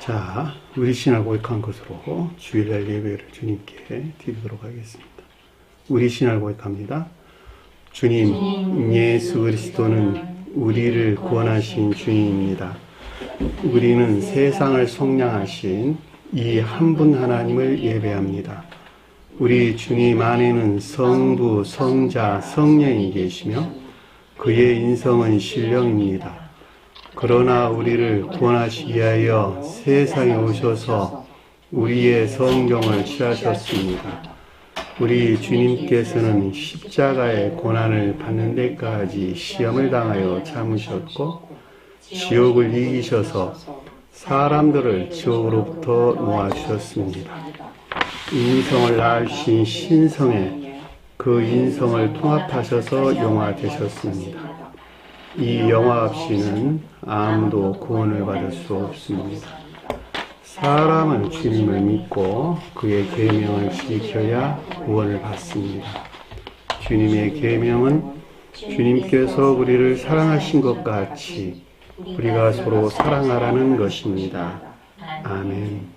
자, 우리 신을 고백한 것으로 주일날 예배를 주님께 드리도록 하겠습니다. 우리 신을 고백합니다. 주님, 예수 그리스도는 우리를 구원하신 주님입니다. 우리는 세상을 속량하신 이 한 분 하나님을 예배합니다. 우리 주님 안에는 성부, 성자, 성령이 계시며 그의 인성은 신령입니다. 그러나 우리를 구원하시기 위하여 세상에 오셔서 우리의 성경을 취하셨습니다. 우리 주님께서는 십자가의 고난을 받는 데까지 시험을 당하여 참으셨고 지옥을 이기셔서 사람들을 지옥으로부터 놓아주셨습니다. 인성을 낳으신 신성에 그 인성을 통합하셔서 영화 되셨습니다. 이 영화 없이는 아무도 구원을 받을 수 없습니다. 사람은 주님을 믿고 그의 계명을 지켜야 구원을 받습니다. 주님의 계명은 주님께서 우리를 사랑하신 것 같이 우리가 서로 사랑하라는 것입니다. 아멘.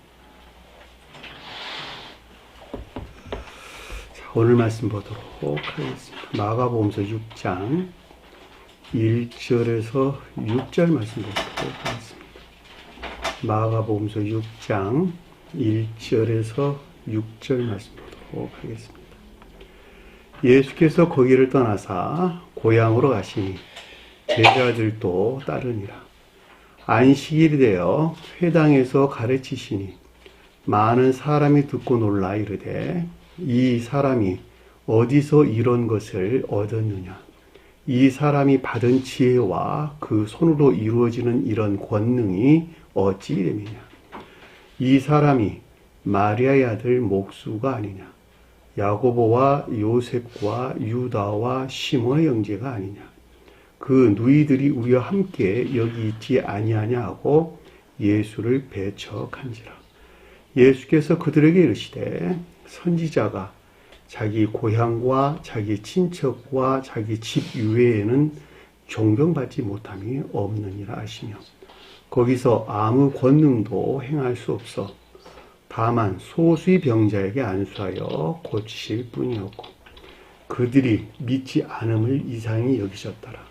자, 오늘 말씀 보도록 하겠습니다. 마가복음서 6장 1절에서 6절 말씀 보도록 하겠습니다. 마가복음서 6장 1절에서 6절 말씀 보도록 하겠습니다. 예수께서 거기를 떠나사 고향으로 가시니 제자들도 따르니라. 안식일이 되어 회당에서 가르치시니 많은 사람이 듣고 놀라 이르되 이 사람이 어디서 이런 것을 얻었느냐. 이 사람이 받은 지혜와 그 손으로 이루어지는 이런 권능이 어찌 됨이냐. 이 사람이 마리아의 아들 목수가 아니냐. 야고보와 요셉과 유다와 시몬의 형제가 아니냐. 그 누이들이 우리와 함께 여기 있지 아니하냐 하고 예수를 배척한지라. 예수께서 그들에게 이르시되 선지자가 자기 고향과 자기 친척과 자기 집 이외에는 존경받지 못함이 없느니라 하시며 거기서 아무 권능도 행할 수 없어 다만 소수의 병자에게 안수하여 고치실 뿐이었고 그들이 믿지 않음을 이상히 여기셨더라.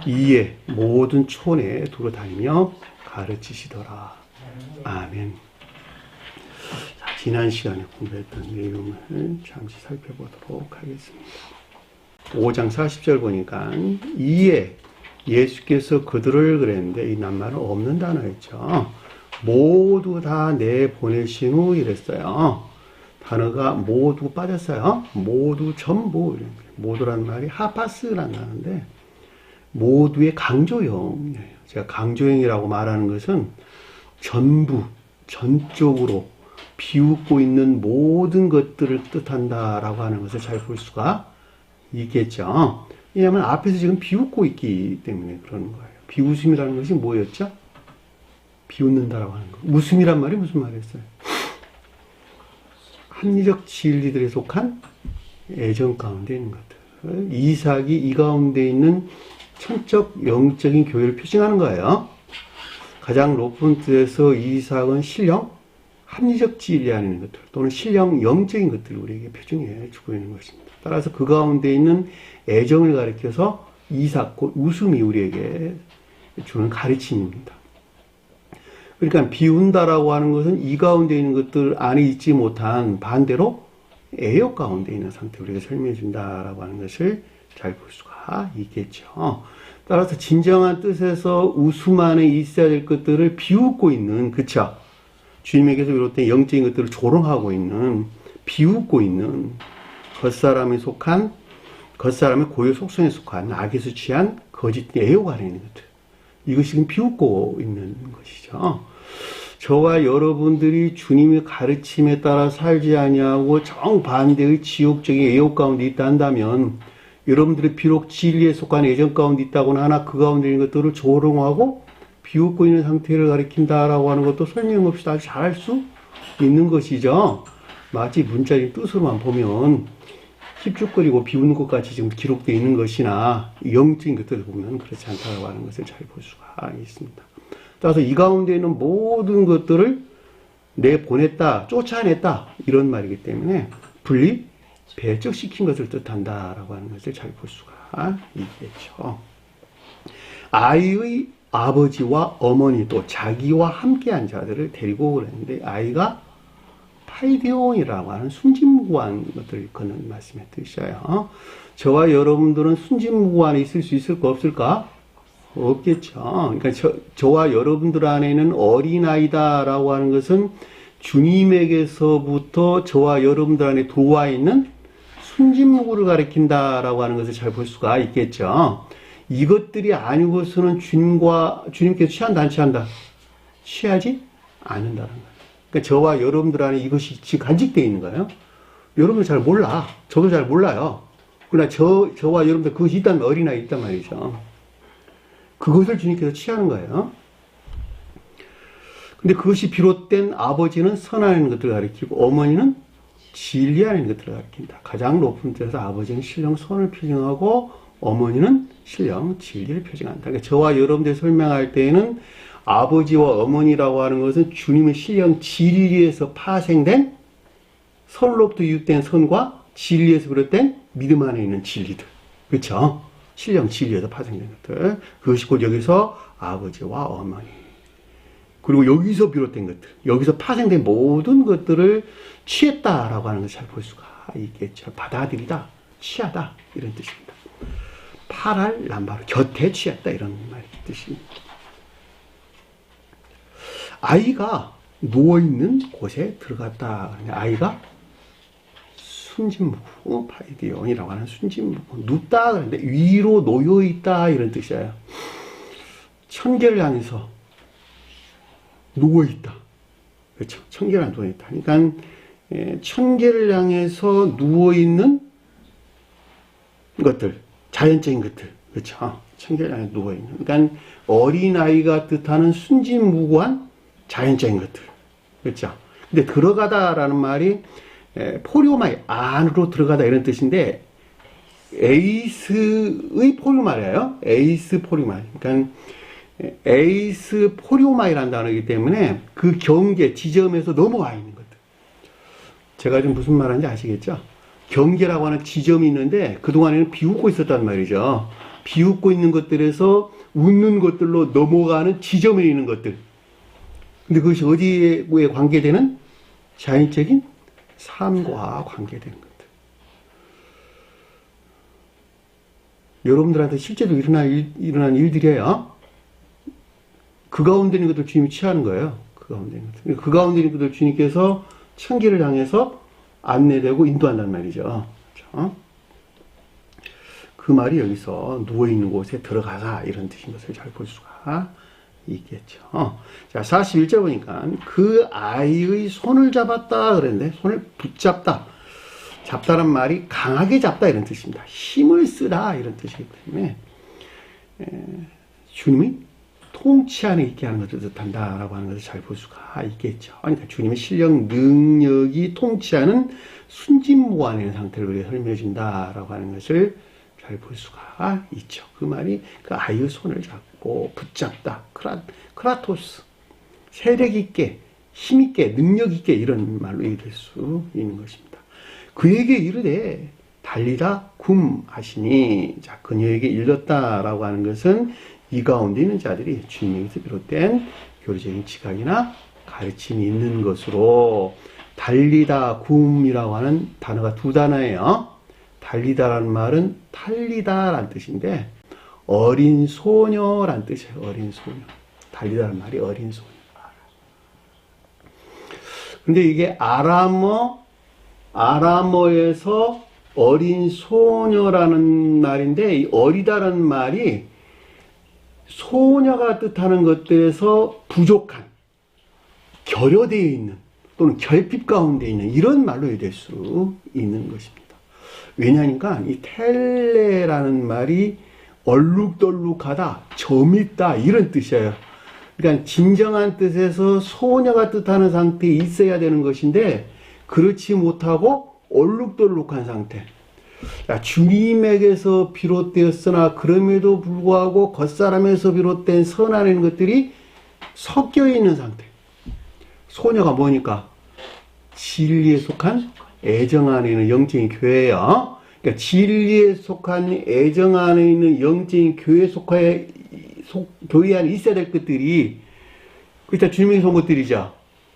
이에 모든 촌에 두루 다니며 가르치시더라. 아멘. 지난 시간에 공부했던 내용을 잠시 살펴보도록 하겠습니다. 5장 40절 보니까 이에 예수께서 그들을 그랬는데 이 낱말은 없는 단어였죠. 모두 다 내보내신 후 이랬어요. 단어가 모두 빠졌어요. 모두 전부. 모두란 말이 하파스라는 단어인데 모두의 강조형이에요. 제가 강조형이라고 말하는 것은 전부, 전적으로 비웃고 있는 모든 것들을 뜻한다라고 하는 것을 잘 볼 수가 있겠죠. 왜냐하면 앞에서 지금 비웃고 있기 때문에 그러는 거예요. 비웃음이라는 것이 뭐였죠? 비웃는다라고 하는 거. 웃음이란 말이 무슨 말이었어요? 합리적 진리들에 속한 애정 가운데 있는 것들. 이삭이 이 가운데 있는 천적 영적인 교회를 표징하는 거예요. 가장 높은 뜻에서 이삭은 신령, 합리적 진리하는 것들 또는 신령 영적인 것들을 우리에게 표준해 주고 있는 것입니다. 따라서 그 가운데 있는 애정을 가리켜서 이삭, 곧 웃음이 우리에게 주는 가르침입니다. 그러니까 비운다라고 하는 것은 이 가운데 있는 것들 안에 있지 못한 반대로 애욕 가운데 있는 상태를 우리가 설명해 준다라고 하는 것을 잘 볼 수가 있겠죠. 따라서 진정한 뜻에서 웃음 안에 있어야 될 것들을 비웃고 있는, 그쵸? 주님에게서 비롯된 영적인 것들을 조롱하고 있는, 비웃고 있는 겉사람에 속한, 겉사람의 고유 속성에 속한 악에서 취한 거짓 애욕 안에 있는 것들. 이것이 지금 비웃고 있는 것이죠. 저와 여러분들이 주님의 가르침에 따라 살지 아니하고 정반대의 지옥적인 애욕 가운데 있다 한다면 여러분들이 비록 진리에 속한 애정 가운데 있다고는 하나 그 가운데 있는 것들을 조롱하고 비웃고 있는 상태를 가리킨다라고 하는 것도 설명 없이 아주 잘할 수 있는 것이죠. 마치 문자의 뜻으로만 보면 찝쩍거리고 비웃는 것 같이 지금 기록되어 있는 것이나 영적인 것들을 보면 그렇지 않다고 하는 것을 잘 볼 수가 있습니다. 따라서 이 가운데 있는 모든 것들을 내보냈다, 쫓아냈다 이런 말이기 때문에 분리, 배적시킨 것을 뜻한다라고 하는 것을 잘 볼 수가 있겠죠. 아이의 아버지와 어머니 또 자기와 함께한 자들을 데리고 그랬는데 아이가 파이데온이라고 하는 순진무구한 것들을 일컫는 말씀의 뜻이에요. 저와 여러분들은 순진무구한에 있을 수 있을까 없을까? 없겠죠. 그러니까 저와 여러분들 안에는 어린아이다라고 하는 것은 주님에게서부터 저와 여러분들 안에 들어와 있는 순진무구를 가리킨다라고 하는 것을 잘 볼 수가 있겠죠. 이것들이 아니고서는 주님께서 취한다, 안 취한다? 취하지 않는다는 거예요. 그러니까 저와 여러분들 안에 이것이 지금 간직되어 있는 거예요. 여러분들 잘 몰라. 저도 잘 몰라요. 그러나 저와 여러분들 그것이 있단 어린아이 있단 말이죠. 그것을 주님께서 취하는 거예요. 근데 그것이 비롯된 아버지는 선하는 것들을 가리키고 어머니는 진리하는 것들을 가리킨다. 가장 높은 데서 아버지는 신령 선을 표징하고 어머니는 신령 진리를 표징한다. 그러니까 저와 여러분들 설명할 때에는 아버지와 어머니라고 하는 것은 주님의 신령 진리에서 파생된 선으로부터 유육된 선과 진리에서 비롯된 믿음 안에 있는 진리들. 그렇죠? 신령 진리에서 파생된 것들. 그것이 곧 여기서 아버지와 어머니. 그리고 여기서 비롯된 것들. 여기서 파생된 모든 것들을 취했다라고 하는 것을 잘 볼 수가 있겠죠. 받아들이다, 취하다 이런 뜻입니다. 파랄 람바로 곁에 취했다 이런 말의 뜻입니다. 아이가 누워있는 곳에 들어갔다. 아이가 순진무구, 파이데온이라고 하는 순진무구, 눕다 그러는데 위로 놓여있다 이런 뜻이에요. 천계를 향해서 누워있다. 그렇죠. 천계를 향해 누워있다. 그러니까 천계를 향해서 누워있는 것들, 자연적인 것들. 그렇죠. 천계를 향해 누워있는. 그러니까 어린아이가 뜻하는 순진무구한 자연적인 것들. 그렇죠. 근데 들어가다라는 말이 포리오마이 안으로 들어가다 이런 뜻인데 에이스의 포리오마예요. 에이스 포리오마. 그러니까 에이스 포리오마이라는 단어이기 때문에 그 경계 지점에서 넘어와 있는 것들. 제가 지금 무슨 말하는지 아시겠죠? 경계라고 하는 지점이 있는데 그동안에는 비웃고 있었단 말이죠. 비웃고 있는 것들에서 웃는 것들로 넘어가는 지점에 있는 것들. 근데 그것이 어디에 관계되는? 자연적인 삶과 관계되는 것들. 여러분들한테 실제로 일어난 일들이에요. 그 가운데 있는 것들 주님이 취하는 거예요. 그 가운데 있는 것들. 그 가운데 있는 것들 주님께서 천기를 향해서 안내되고 인도한단 말이죠. 그렇죠? 그 말이 여기서 누워있는 곳에 들어가사 이런 뜻인 것을 잘 볼 수가 있겠죠. 자, 41절 보니까 그 아이의 손을 잡았다 그랬는데 손을 붙잡다. 잡다란 말이 강하게 잡다 이런 뜻입니다. 힘을 쓰다 이런 뜻이기 때문에 주님이 통치 안에 있게 하는 것을 뜻한다라고 하는 것을 잘 볼 수가 있겠죠. 그러니까 주님의 신령 능력이 통치하는 순진무구한 있는 상태를 우리가 설명해 준다라고 하는 것을 잘 볼 수가 있죠. 그 말이 그 아이의 손을 잡고 붙잡다. 크라토스. 세력 있게, 힘 있게, 능력 있게 이런 말로 얘기될 수 있는 것입니다. 그에게 이르되 달리다 굼 하시니 자 그녀에게 일렀다라고 하는 것은 이 가운데 있는 자들이 주님에게서 비롯된 교리적인 지각이나 가르침이 있는 것으로 달리다 굼이라고 하는 단어가 두 단어예요. 달리다라는 말은 탈리다라는 뜻인데 어린 소녀라는 뜻이에요. 어린 소녀. 달리다라는 말이 어린 소녀. 근데 이게 아람어에서 어린 소녀라는 말인데 이 어리다라는 말이 소녀가 뜻하는 것들에서 부족한, 결여되어 있는 또는 결핍 가운데 있는 이런 말로 될 수 있는 것입니다. 왜냐하니까 이 텔레라는 말이 얼룩덜룩하다, 점있다 이런 뜻이에요. 그러니까 진정한 뜻에서 소녀가 뜻하는 상태에 있어야 되는 것인데 그렇지 못하고 얼룩덜룩한 상태. 주님에게서 비롯되었으나 그럼에도 불구하고 겉사람에서 비롯된 선하는 것들이 섞여 있는 상태. 소녀가 뭐니까? 진리에 속한 애정 안에 있는 영적인 교회예요. 그러니까 진리에 속한 애정 안에 있는 영적인 교회 안에 있어야 될 것들이 일단 주님이 본 것들이죠.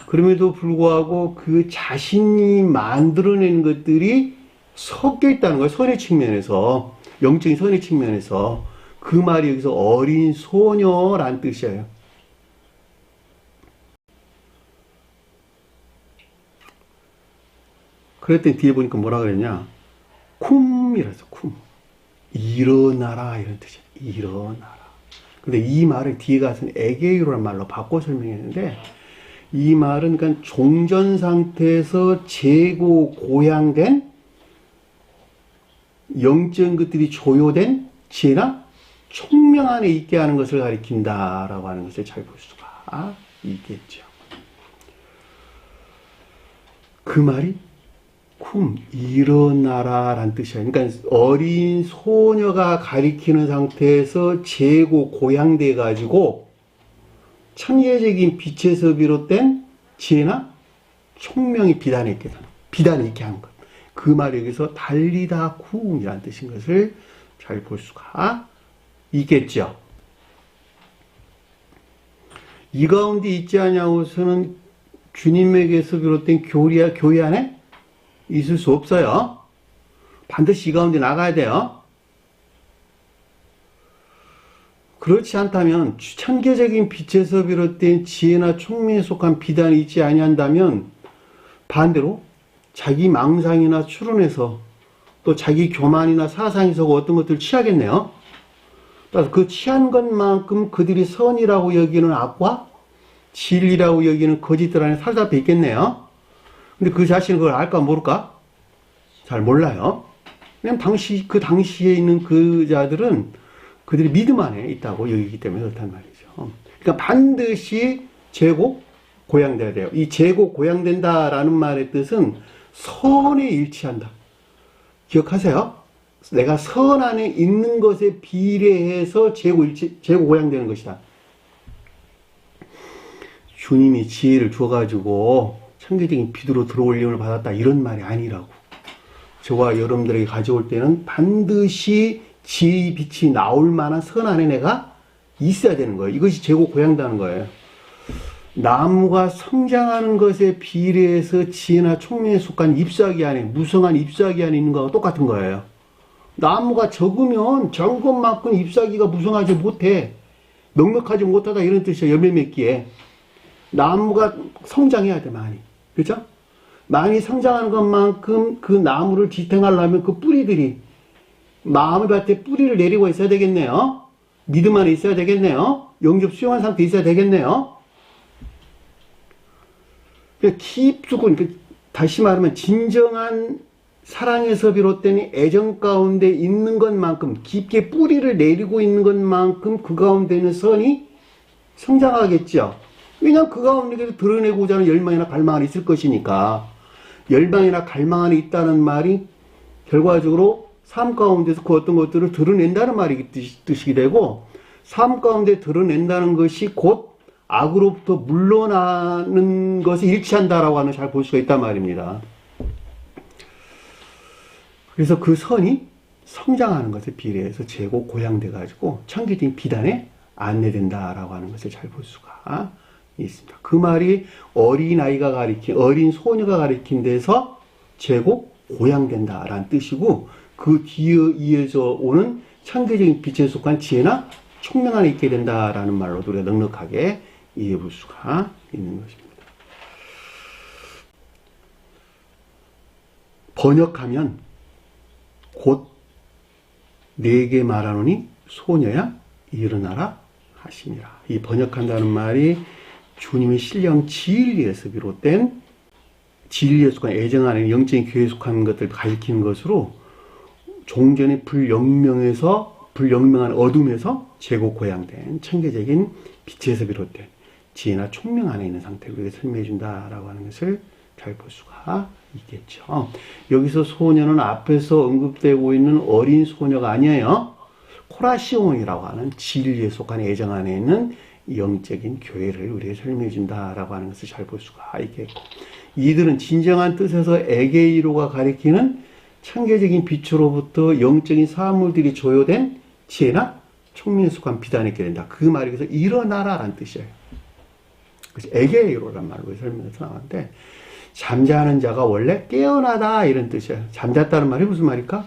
그럼에도 불구하고 그 자신이 만들어낸 것들이 섞여 있다는 거예요. 선의 측면에서, 영적인 선의 측면에서. 그 말이 여기서 어린 소녀란 뜻이에요. 그랬더니 뒤에 보니까 뭐라 그랬냐? 쿰이라서 쿰. 일어나라 이런 뜻이에요. 일어나라. 근데 이 말을 뒤에 가서는 에게이로란 말로 바꿔 설명했는데, 이 말은 그러니까 종전 상태에서 재고 고양된 영적인 것들이 조요된 지혜나 총명 안에 있게 하는 것을 가리킨다라고 하는 것을 잘 볼 수가 있겠죠. 그 말이 쿰, 일어나라 라는 뜻이에요. 그러니까 어린 소녀가 가리키는 상태에서 재고 고양돼 가지고 천계적인 빛에서 비롯된 지혜나 총명이 비단에 있게 하는 것. 그 말이 여기서 달리다 쿰이라는 뜻인 것을 잘 볼 수가 있겠죠. 이 가운데 있지 않냐고서는 주님에게서 비롯된 교회 안에 있을 수 없어요. 반드시 이 가운데 나가야 돼요. 그렇지 않다면 천계적인 빛에서 비롯된 지혜나 총명에 속한 비단이 있지 아니한다면 반대로 자기 망상이나 추론에서 또 자기 교만이나 사상에서 어떤 것들을 취하겠네요. 따라서 그 취한 것만큼 그들이 선이라고 여기는 악과 진리라고 여기는 거짓들 안에 사로잡혀 있겠네요. 근데 그 자신은 그걸 알까 모를까? 잘 몰라요. 왜냐면 그 당시에 있는 그 자들은 그들이 믿음 안에 있다고 여기기 때문에 그렇단 말이죠. 그러니까 반드시 재고 고양돼야 돼요. 이 재고 고양된다라는 말의 뜻은 선에 일치한다. 기억하세요? 내가 선 안에 있는 것에 비례해서 재고 고양되는 것이다. 주님이 지혜를 주어가지고 천계적인 빛으로 들어올림을 받았다 이런 말이 아니라고. 저와 여러분들에게 가져올 때는 반드시 지혜의 빛이 나올 만한 선 안에 내가 있어야 되는 거예요. 이것이 재고 고양다는 거예요. 나무가 성장하는 것에 비례해서 지혜나 총명에 속한 잎사귀 안에, 무성한 잎사귀 안에 있는 거와 똑같은 거예요. 나무가 적으면 적은 것만큼 잎사귀가 무성하지 못해. 넉넉하지 못하다 이런 뜻이에요. 열매 맺기에. 나무가 성장해야 돼, 많이. 그렇죠? 많이 성장하는 것만큼 그 나무를 지탱하려면 그 뿌리들이 마음의 밭에 뿌리를 내리고 있어야 되겠네요. 믿음 안에 있어야 되겠네요. 영접 수용한 상태에 있어야 되겠네요. 깊숙은, 다시 말하면 진정한 사랑에서 비롯된 애정 가운데 있는 것만큼, 깊게 뿌리를 내리고 있는 것만큼 그 가운데 있는 선이 성장하겠죠. 왜냐하면 그 가운데 드러내고자 하는 열망이나 갈망 안에 있을 것이니까. 열망이나 갈망 안에 있다는 말이 결과적으로 삶 가운데서 그 어떤 것들을 드러낸다는 말이 뜻이 되고, 삶 가운데 드러낸다는 것이 곧 악으로부터 물러나는 것에 일치한다라고 하는 잘 볼 수가 있단 말입니다. 그래서 그 선이 성장하는 것에 비례해서 재고 고양돼 가지고 천계적인 비단에 안내된다라고 하는 것을 잘 볼 수가 있습니다. 그 말이 어린 소녀가 가리킨 데서 재고 고양된다라는 뜻이고, 그 뒤에 이어져 오는 천계적인 빛에 속한 지혜나 총명 안에 있게 된다라는 말로도 우리가 넉넉하게 이해해 볼 수가 있는 것입니다. 번역하면 곧 내게 말하노니 소녀야 일어나라 하시니라. 이 번역한다는 말이 주님의 신령 진리에서 비롯된 진리에 속한 애정 안에 영적인 교회에 속한 것들을 가리키는 것으로 종전의 불영명한 어둠에서 재고 고양된 천계적인 빛에서 비롯된 지혜나 총명 안에 있는 상태를 우리에게 설명해 준다라고 하는 것을 잘 볼 수가 있겠죠. 여기서 소녀는 앞에서 언급되고 있는 어린 소녀가 아니에요. 코라시온이라고 하는 진리에 속한 애정 안에 있는 영적인 교회를 우리에게 설명해 준다라고 하는 것을 잘 볼 수가 있겠고, 이들은 진정한 뜻에서 에게이로가 가리키는 천계적인 빛으로부터 영적인 사물들이 조효된 지혜나 총명에 속한 비단에 있게 된다. 그 말이 그래서 일어나라라는 뜻이에요. 그래서 에게이로란 말로 설명해서 나왔는데, 잠자는 자가 원래 깨어나다 이런 뜻이에요. 잠잤다는 말이 무슨 말일까?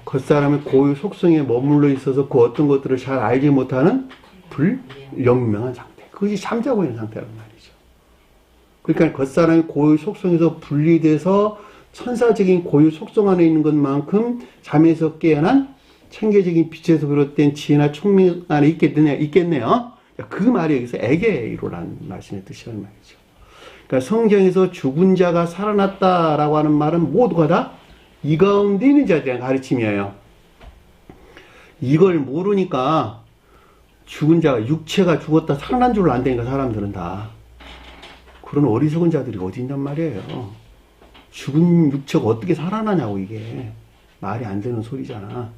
겉사람의 고유 속성에 머물러 있어서 그 어떤 것들을 잘 알지 못하는 불영명한 상태. 그것이 잠자고 있는 상태란 말이죠. 그러니까 겉사람의 고유 속성에서 분리돼서 천사적인 고유 속성 안에 있는 것만큼 잠에서 깨어난 천계적인 빛에서 비롯된 지혜나 총명 안에 있겠네요. 그 말이 여기서 에게이로라는 말씀의 뜻이라는 말이죠. 그러니까 성경에서 죽은 자가 살아났다라고 하는 말은 모두가 다 이 가운데 있는 자에 대한 가르침이에요. 이걸 모르니까 죽은 자가, 육체가 죽었다 살아난 줄 안다니까 사람들은 다. 그런 어리석은 자들이 어디 있단 말이에요. 죽은 육체가 어떻게 살아나냐고, 이게. 말이 안 되는 소리잖아.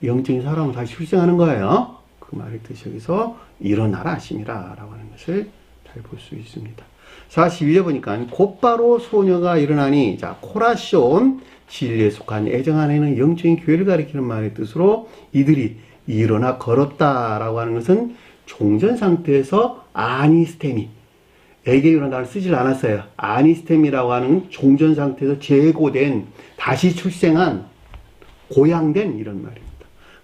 영적인 사람은 다시 출생하는 거예요. 그 말의 뜻이 여기서 일어나라 하심이라 라고 하는 것을 잘 볼 수 있습니다. 41절 보니까 곧바로 소녀가 일어나니, 자, 코라시온, 진리에 속한 애정 안에는 영적인 교회를 가리키는 말의 뜻으로 이들이 일어나 걸었다라고 하는 것은 종전 상태에서 아니스테미, 에게이라는 단어를 쓰질 않았어요. 아니스테미라고 하는 종전 상태에서 재고된, 다시 출생한, 고양된 이런 말입니다.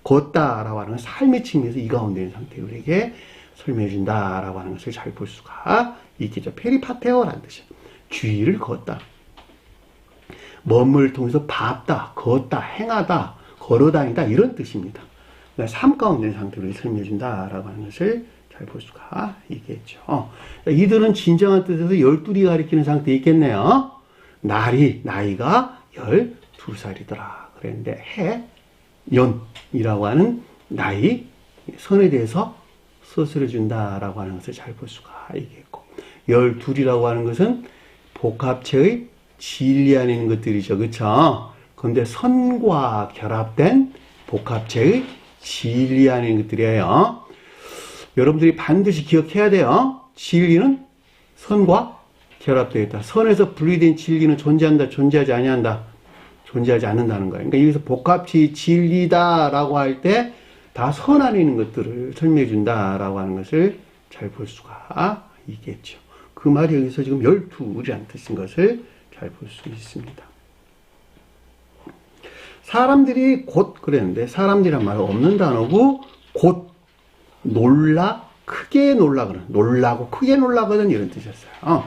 걷다라고 하는 건 삶의 측면에서 이 가운데 있는 상태를 우리에게 설명해 준다라고 하는 것을 잘 볼 수가 있겠죠. 페리파테오라는 뜻이에요. 주의를 걷다. 몸을 통해서 밟다, 걷다, 행하다, 걸어다니다 이런 뜻입니다. 삶 가운데 있는 상태를 설명해 준다라고 하는 것을 잘 볼 수가 있겠죠. 이들은 진정한 뜻에서 12이 가리키는 상태에 있겠네요. 나이가 12살이더라. 그랬는데 연이라고 하는 나이, 선에 대해서 서술해 준다라고 하는 것을 잘 볼 수가 있겠고, 12이라고 하는 것은 복합체의 진리 안에 있는 것들이죠. 그쵸? 그런데 선과 결합된 복합체의 진리 안에 있는 것들이에요. 여러분들이 반드시 기억해야 돼요. 진리는 선과 결합되어 있다. 선에서 분리된 진리는 존재한다, 존재하지 아니한다. 존재하지 않는다는 거예요. 그러니까 여기서 복합체의 진리다라고 할 때 다 선 안에 있는 것들을 설명해 준다라고 하는 것을 잘 볼 수가 있겠죠. 그 말이 여기서 지금 12이라는 뜻인 것을 잘 볼 수 있습니다. 사람들이 곧 그랬는데, 사람들이란 말은 없는 단어고, 곧 크게 놀라거든. 놀라고 크게 놀라거든 이런 뜻이었어요.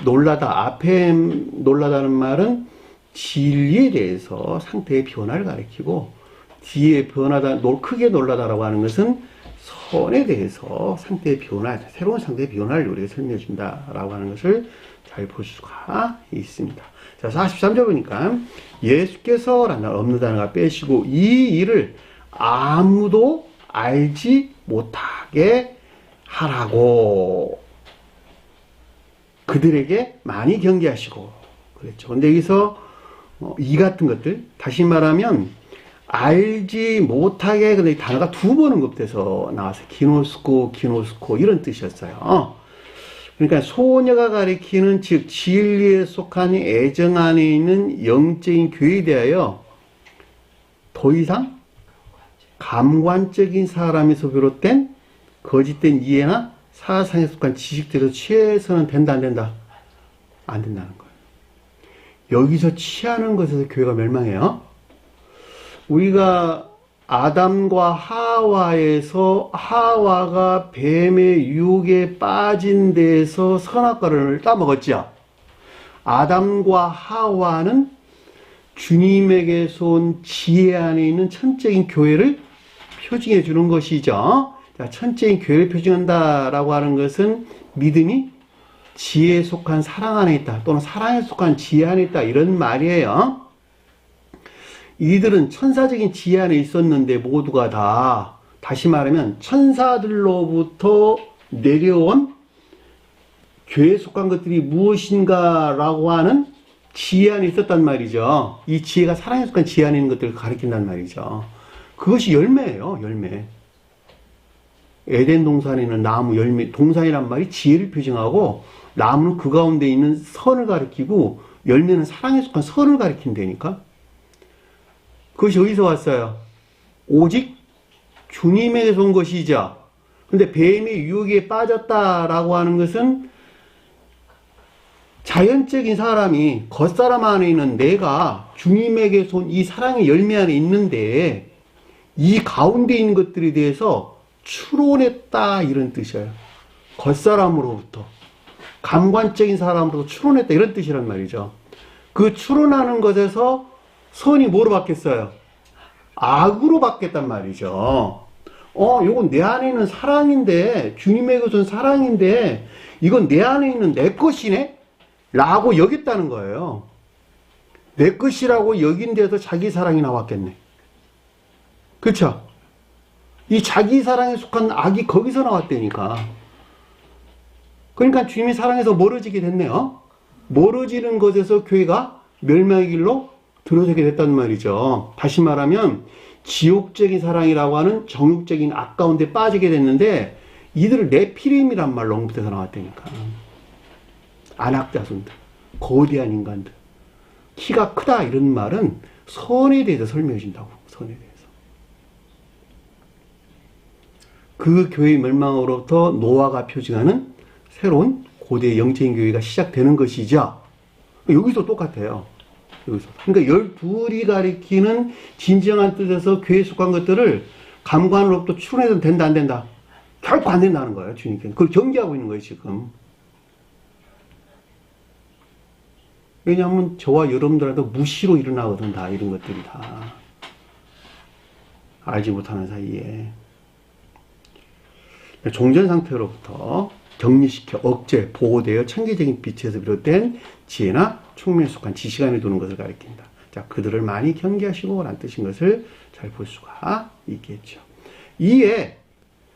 놀라다, 앞에 놀라다는 말은 진리에 대해서 상태의 변화를 가리키고, 뒤에 크게 놀라다라고 하는 것은 선에 대해서 상태의 변화, 새로운 상태의 변화를 우리가 설명해 준다라고 하는 것을 잘 볼 수가 있습니다. 자, 43절 보니까 예수께서 라는 없는 단어가 빼시고 이 일을 아무도 알지 못하게 하라고 그들에게 많이 경계하시고 그랬죠. 근데 여기서 이 같은 것들, 다시 말하면 알지 못하게, 근데 단어가 두 번 언급돼서 나와서 기노스코 이런 뜻이었어요. 그러니까 소녀가 가리키는 즉 진리에 속한 애정 안에 있는 영적인 교회에 대하여 더 이상 감관적인 사람에서 비롯된 거짓된 이해나 사상에 속한 지식들에서 취해서는 된다, 안 된다? 안 된다는 거예요. 여기서 취하는 것에서 교회가 멸망해요. 우리가 아담과 하와에서 하와가 뱀의 유혹에 빠진 데에서 선악과를 따먹었죠. 아담과 하와는 주님에게서 온 지혜 안에 있는 천적인 교회를 표징해 주는 것이죠. 자, 천적인 교회를 표징한다라고 하는 것은 믿음이 지혜에 속한 사랑 안에 있다, 또는 사랑에 속한 지혜 안에 있다, 이런 말이에요. 이들은 천사적인 지혜 안에 있었는데 모두가 다, 다시 말하면 천사들로부터 내려온 교회에 속한 것들이 무엇인가라고 하는 지혜 안에 있었단 말이죠. 이 지혜가 사랑에 속한 지혜 안에 있는 것들을 가리킨단 말이죠. 그것이 열매예요, 열매. 에덴 동산에 있는 나무 열매, 동산이란 말이 지혜를 표징하고 나무는 그 가운데 있는 선을 가리키고 열매는 사랑에 속한 선을 가리킨다니까. 그것이 어디서 왔어요? 오직 주님에게서 온 것이죠. 근데 뱀의 유혹에 빠졌다라고 하는 것은 자연적인 사람이 겉사람 안에 있는 내가 주님에게서 온 이 사랑의 열매 안에 있는데 이 가운데 있는 것들에 대해서 추론했다 이런 뜻이에요. 겉사람으로부터 감관적인 사람으로부터 추론했다 이런 뜻이란 말이죠. 그 추론하는 것에서 선이 뭐로 바뀌었어요? 악으로 바뀌었단 말이죠. 이건 내 안에 있는 사랑인데 주님에게서 온 사랑인데 이건 내 안에 있는 내 것이네? 라고 여겼다는 거예요. 내 것이라고 여긴 데서 자기 사랑이 나왔겠네. 그렇죠? 이 자기 사랑에 속한 악이 거기서 나왔다니까. 그러니까 주님이 사랑에서 멀어지게 됐네요. 멀어지는 것에서 교회가 멸망의 길로 들어서게 됐단 말이죠. 다시 말하면 지옥적인 사랑이라고 하는 정욕적인 악 가운데 빠지게 됐는데 이들을 네피림이란 말로 언급돼서 나왔다니까. 안악자손들, 거대한 인간들, 키가 크다 이런 말은 선에 대해서 설명해 준다고. 선에 대해서. 그 교회의 멸망으로부터 노아가 표징하는 새로운 고대 영적인 교회가 시작되는 것이죠. 여기서 똑같아요. 여기서. 그러니까 12이 가리키는 진정한 뜻에서 교회에 속한 것들을 감관으로부터 추론해도 된다 안 된다? 결코 안 된다는 거예요. 주님께는. 그걸 경계하고 있는 거예요 지금. 왜냐하면 저와 여러분들한테 무시로 일어나거든 다 이런 것들이 다. 알지 못하는 사이에. 종전 상태로부터 격리시켜 억제, 보호되어 천계적인 빛에서 비롯된 지혜나 총명에 속한 지식 안에 두는 것을 가리킨다. 자, 그들을 많이 경계하시고 라는 뜻인 것을 잘 볼 수가 있겠죠. 이에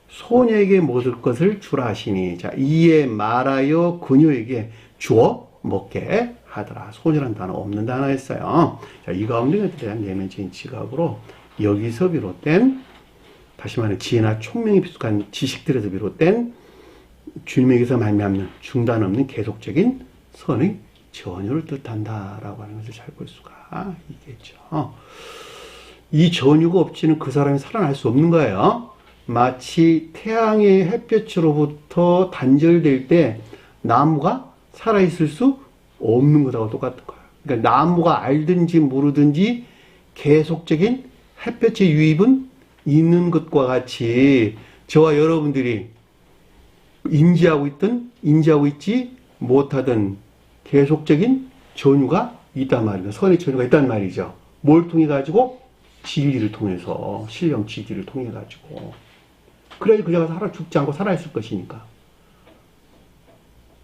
소녀에게 먹을 것을 주라 하시니, 자, 이에 말하여 그녀에게 주어 먹게 하더라. 소녀란 단어 없는 단어였어요. 자, 이 가운데 대한 내면적인 지각으로 여기서 비롯된, 다시 말하면 지혜나 총명이 비숙한 지식들에서 비롯된 주님에게서 말미암는 중단 없는 계속적인 선의 전유를 뜻한다라고 하는 것을 잘 볼 수가 있겠죠. 이 전유가 없이는 그 사람이 살아날 수 없는 거예요. 마치 태양의 햇볕으로부터 단절될 때 나무가 살아있을 수 없는 것하고 똑같은 거예요. 그러니까 나무가 알든지 모르든지 계속적인 햇볕의 유입은 있는 것과 같이 저와 여러분들이 인지하고 있든 인지하고 있지 못하든 계속적인 전유가 있단 말이에요. 선의 전유가 있단 말이죠. 뭘 통해 가지고? 진리를 통해서, 신령 진리를 통해 가지고. 그래야지 그자가 죽지 않고 살아있을 것이니까.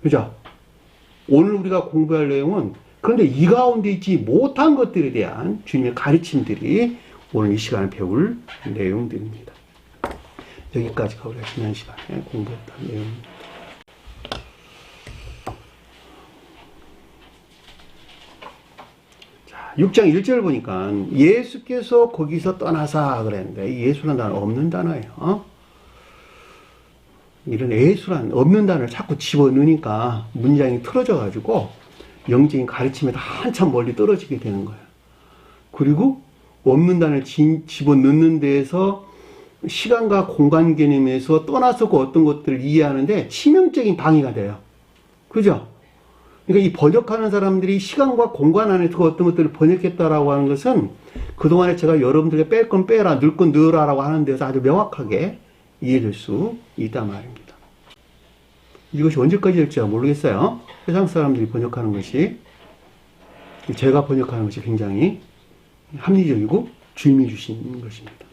그죠? 오늘 우리가 공부할 내용은 그런데 이 가운데 있지 못한 것들에 대한 주님의 가르침들이 오늘 이 시간에 배울 내용들입니다. 여기까지가 우리가 지난 시간에 공부했던 내용입니다. 자, 6장 1절 보니까 예수께서 거기서 떠나사 그랬는데 예수란 단어 없는 단어예요. 이런 예수란 없는 단어를 자꾸 집어넣으니까 문장이 틀어져가지고 영적인 가르침에도 한참 멀리 떨어지게 되는 거예요. 그리고 없는 단어를 집어넣는 데에서 시간과 공간 개념에서 떠나서 그 어떤 것들을 이해하는데 치명적인 방해가 돼요. 그죠? 그러니까 이 번역하는 사람들이 시간과 공간 안에서 그 어떤 것들을 번역했다라고 하는 것은 그동안에 제가 여러분들에게 뺄 건 빼라, 넣을 건 넣으라라고 하는 데서 아주 명확하게 이해될 수 있단 말입니다. 이것이 언제까지 될지 모르겠어요. 세상 사람들이 번역하는 것이, 제가 번역하는 것이 굉장히 합리적이고 주님이 주신 것입니다.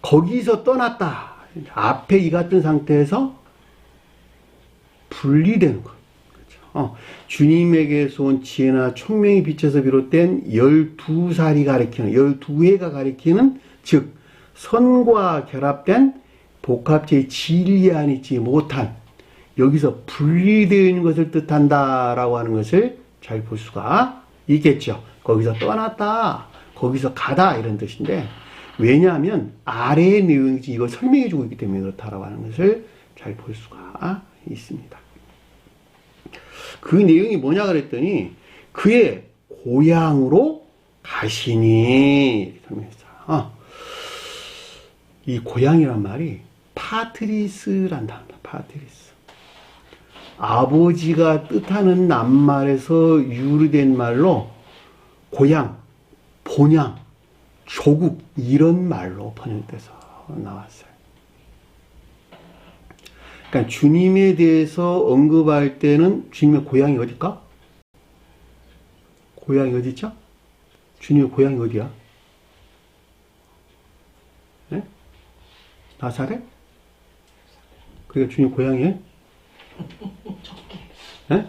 거기서 떠났다. 앞에 이 같은 상태에서 분리되는 것. 그렇죠? 주님에게서 온 지혜나 총명의 빛에서 비롯된 12살이 가리키는, 12회가 가리키는, 즉 선과 결합된 복합체의 진리 안에 있지 못한, 여기서 분리되어 있는 것을 뜻한다라고 하는 것을 잘 볼 수가 있겠죠. 거기서 떠났다, 거기서 가다 이런 뜻인데, 왜냐하면 아래의 내용이 이걸 설명해주고 있기 때문에 그렇다라고 하는 것을 잘 볼 수가 있습니다. 그 내용이 뭐냐 그랬더니 그의 고향으로 가시니 이렇게 설명했어요. 이 고향이란 말이 파트리스란 단어다. 파트리스. 아버지가 뜻하는 낱말에서 유래된 말로 고향, 본향, 조국 이런 말로 번역돼서 나왔어요. 그러니까 주님에 대해서 언급할 때는 주님의 고향이 어딜까? 고향이 어디죠? 주님의 고향이 어디야? 네? 나사렛? 그러니까 주님 고향이? 네?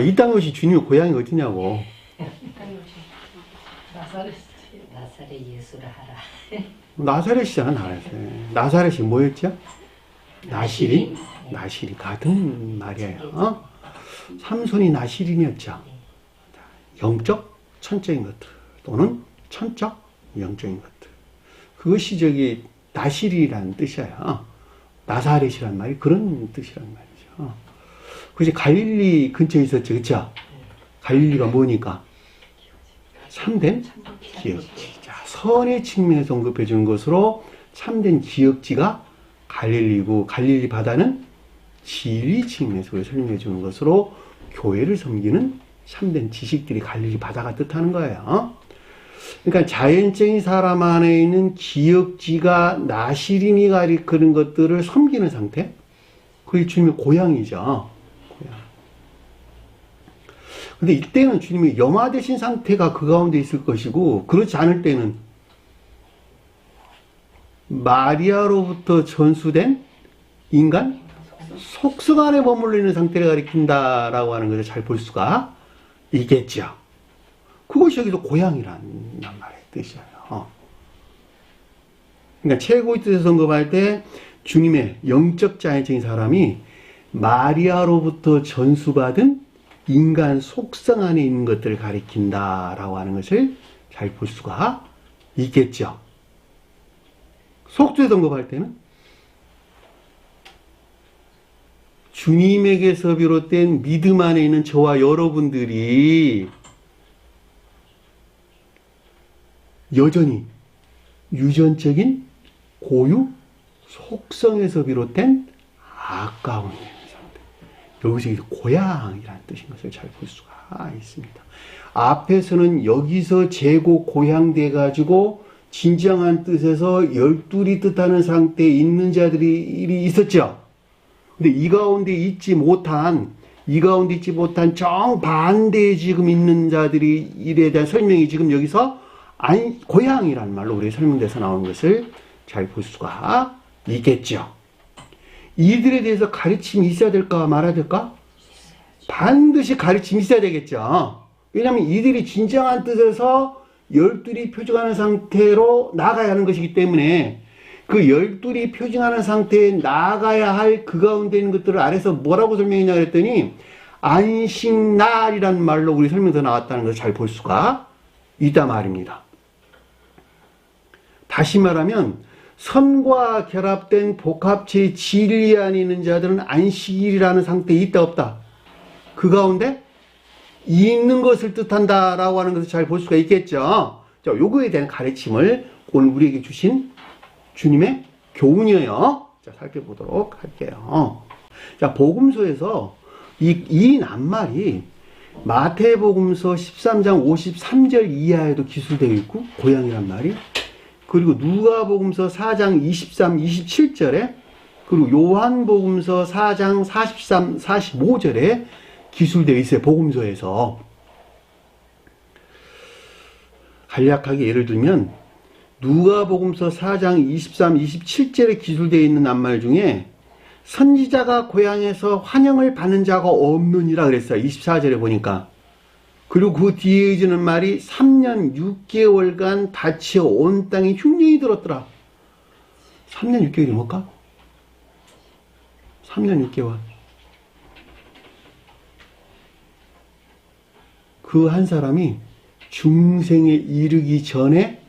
이 땅 것이 주님의 고향이 어디냐고. 나사렛 예수를 하라. 나사렛이잖아, 나사렛이 뭐였죠? 나실이 같은 말이에요. 삼손이 나실인이었죠. 영적, 천적인 것들 또는 천적, 영적인 것들. 그것이 저기 나실이라는 뜻이에요. 나사렛이란 말이 그런 뜻이란 말이죠. 그것이 갈릴리 근처에 있었죠, 그렇죠? 갈릴리가 뭐니까? 참된 기억지. 자, 선의 측면에서 언급해 주는 것으로 참된 기억지가 갈릴리고, 갈릴리 바다는 진리 측면에서 설명해 주는 것으로 교회를 섬기는 참된 지식들이 갈릴리 바다가 뜻하는 거예요. 그러니까 자연적인 사람 안에 있는 기억지가 나시린이 가리키는 것들을 섬기는 상태, 그게 주님의 고향이죠. 고향. 근데 이때는 주님이 염화되신 상태가 그 가운데 있을 것이고, 그렇지 않을 때는 마리아로부터 전수된 인간 속성 안에 머물러 있는 상태를 가리킨다라고 하는 것을 잘 볼 수가 있겠죠. 그것이 여기서 고향이란 말의 뜻이에요. 그러니까 최고의 뜻에서 언급할 때 주님의 영적 자연적인 사람이 마리아로부터 전수받은 인간 속성 안에 있는 것들을 가리킨다라고 하는 것을 잘 볼 수가 있겠죠. 속죄에서 언급할 때는 주님에게서 비롯된 믿음 안에 있는 저와 여러분들이 여전히 유전적인 고유 속성에서 비롯된 아까운 상태. 여기서 고향이라는 뜻인 것을 잘 볼 수가 있습니다. 앞에서는 여기서 재고 고향돼 가지고 진정한 뜻에서 열둘이 뜻하는 상태에 있는 자들이 있었죠. 근데 이 가운데 있지 못한 정반대에 지금 있는 자들이 일에 대한 설명이 지금 여기서 고향이라는 말로 우리 설명돼서 나오는 것을 잘 볼 수가 있겠죠. 이들에 대해서 가르침이 있어야 될까 말아야 될까? 반드시 가르침이 있어야 되겠죠. 왜냐하면 이들이 진정한 뜻에서 열둘이 표징하는 상태로 나아가야 하는 것이기 때문에 그 열둘이 표징하는 상태에 나아가야 할 그 가운데 있는 것들을 아래서 뭐라고 설명했냐 그랬더니 안식날이라는 말로 우리 설명서 나왔다는 것을 잘 볼 수가 있단 말입니다. 다시 말하면 선과 결합된 복합체의 진리 안에 있는 자들은 안식일이라는 상태에 있다 없다. 그 가운데 있는 것을 뜻한다라고 하는 것을 잘 볼 수가 있겠죠. 자, 요거에 대한 가르침을 오늘 우리에게 주신 주님의 교훈이에요. 자, 살펴보도록 할게요. 자, 복음서에서 이 낱말이 마태복음서 13장 53절 이하에도 기술되어 있고, 고향이란 말이, 그리고 누가복음서 4장 23, 27절에, 그리고 요한복음서 4장 43, 45절에 기술되어 있어요. 복음서에서. 간략하게 예를 들면 누가복음서 4장 23, 27절에 기술되어 있는 낱말 중에 선지자가 고향에서 환영을 받는 자가 없느니라 그랬어요. 24절에 보니까. 그리고 그 뒤에 이어지는 말이 3년 6개월간 다치어 온 땅이 흉년이 들었더라. 3년 6개월이 뭘까? 3년 6개월. 그 한 사람이 중생에 이르기 전에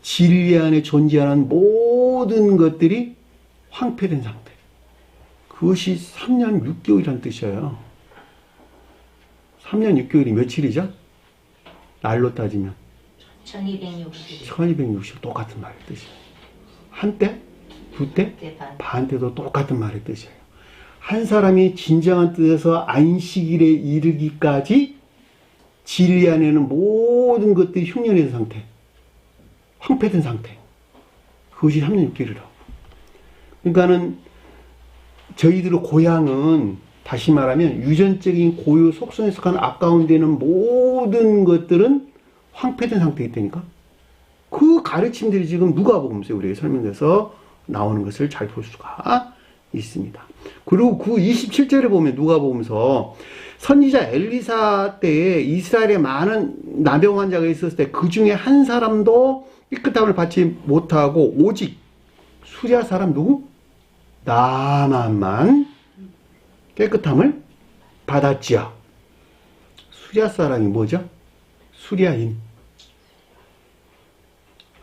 진리 안에 존재하는 모든 것들이 황폐된 상태. 그것이 3년 6개월이라는 뜻이에요. 3년 6개월이 며칠이죠? 날로 따지면 1260. 1260 똑같은 말의 뜻이에요. 한때, 두때, 반 때도 똑같은 말의 뜻이에요. 한 사람이 진정한 뜻에서 안식일에 이르기까지 진리 안에는 모든 것들이 흉년된 상태, 황폐된 상태. 그것이 3년 6개월이라고. 그러니까는 저희들의 고향은 다시 말하면 유전적인 고유 속성에 속한 아까운 데는 모든 것들은 황폐된 상태이기 때니까 그 가르침들이 지금 누가복음서에 우리에게 설명돼서 나오는 것을 잘 볼 수가 있습니다. 그리고 그 27절에 보면 누가복음서 선지자 엘리사 때에 이스라엘에 많은 나병 환자가 있었을 때 그 중에 한 사람도 깨끗함을 받지 못하고 오직 수리아 사람 누구? 나만만 깨끗함을 받았지요. 수리아 사람이 뭐죠? 수리아인.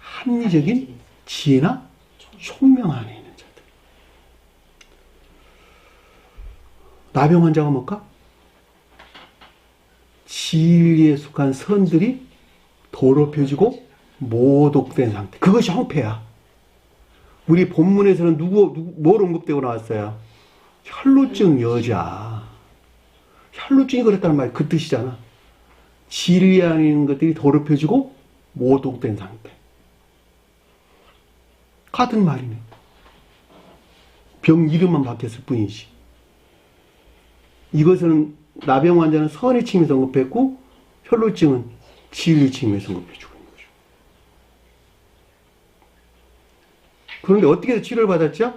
합리적인 지혜나 총명 안에 있는 자들. 나병 환자가 뭘까? 진리에 속한 선들이 더럽혀지고 모독된 상태. 그것이 황폐야. 우리 본문에서는 뭘 언급되고 나왔어요? 혈루증 여자. 혈루증이 그랬다는 말이 그 뜻이잖아. 진리 안에 있는 것들이 더럽혀지고 모독된 상태. 같은 말이네. 병 이름만 바뀌었을 뿐이지. 이것은 나병 환자는 선의 측면에서 언급했고 혈루증은 진리 측면에서 언급해주고 있는 거죠. 그런데 어떻게 해서 치료를 받았죠?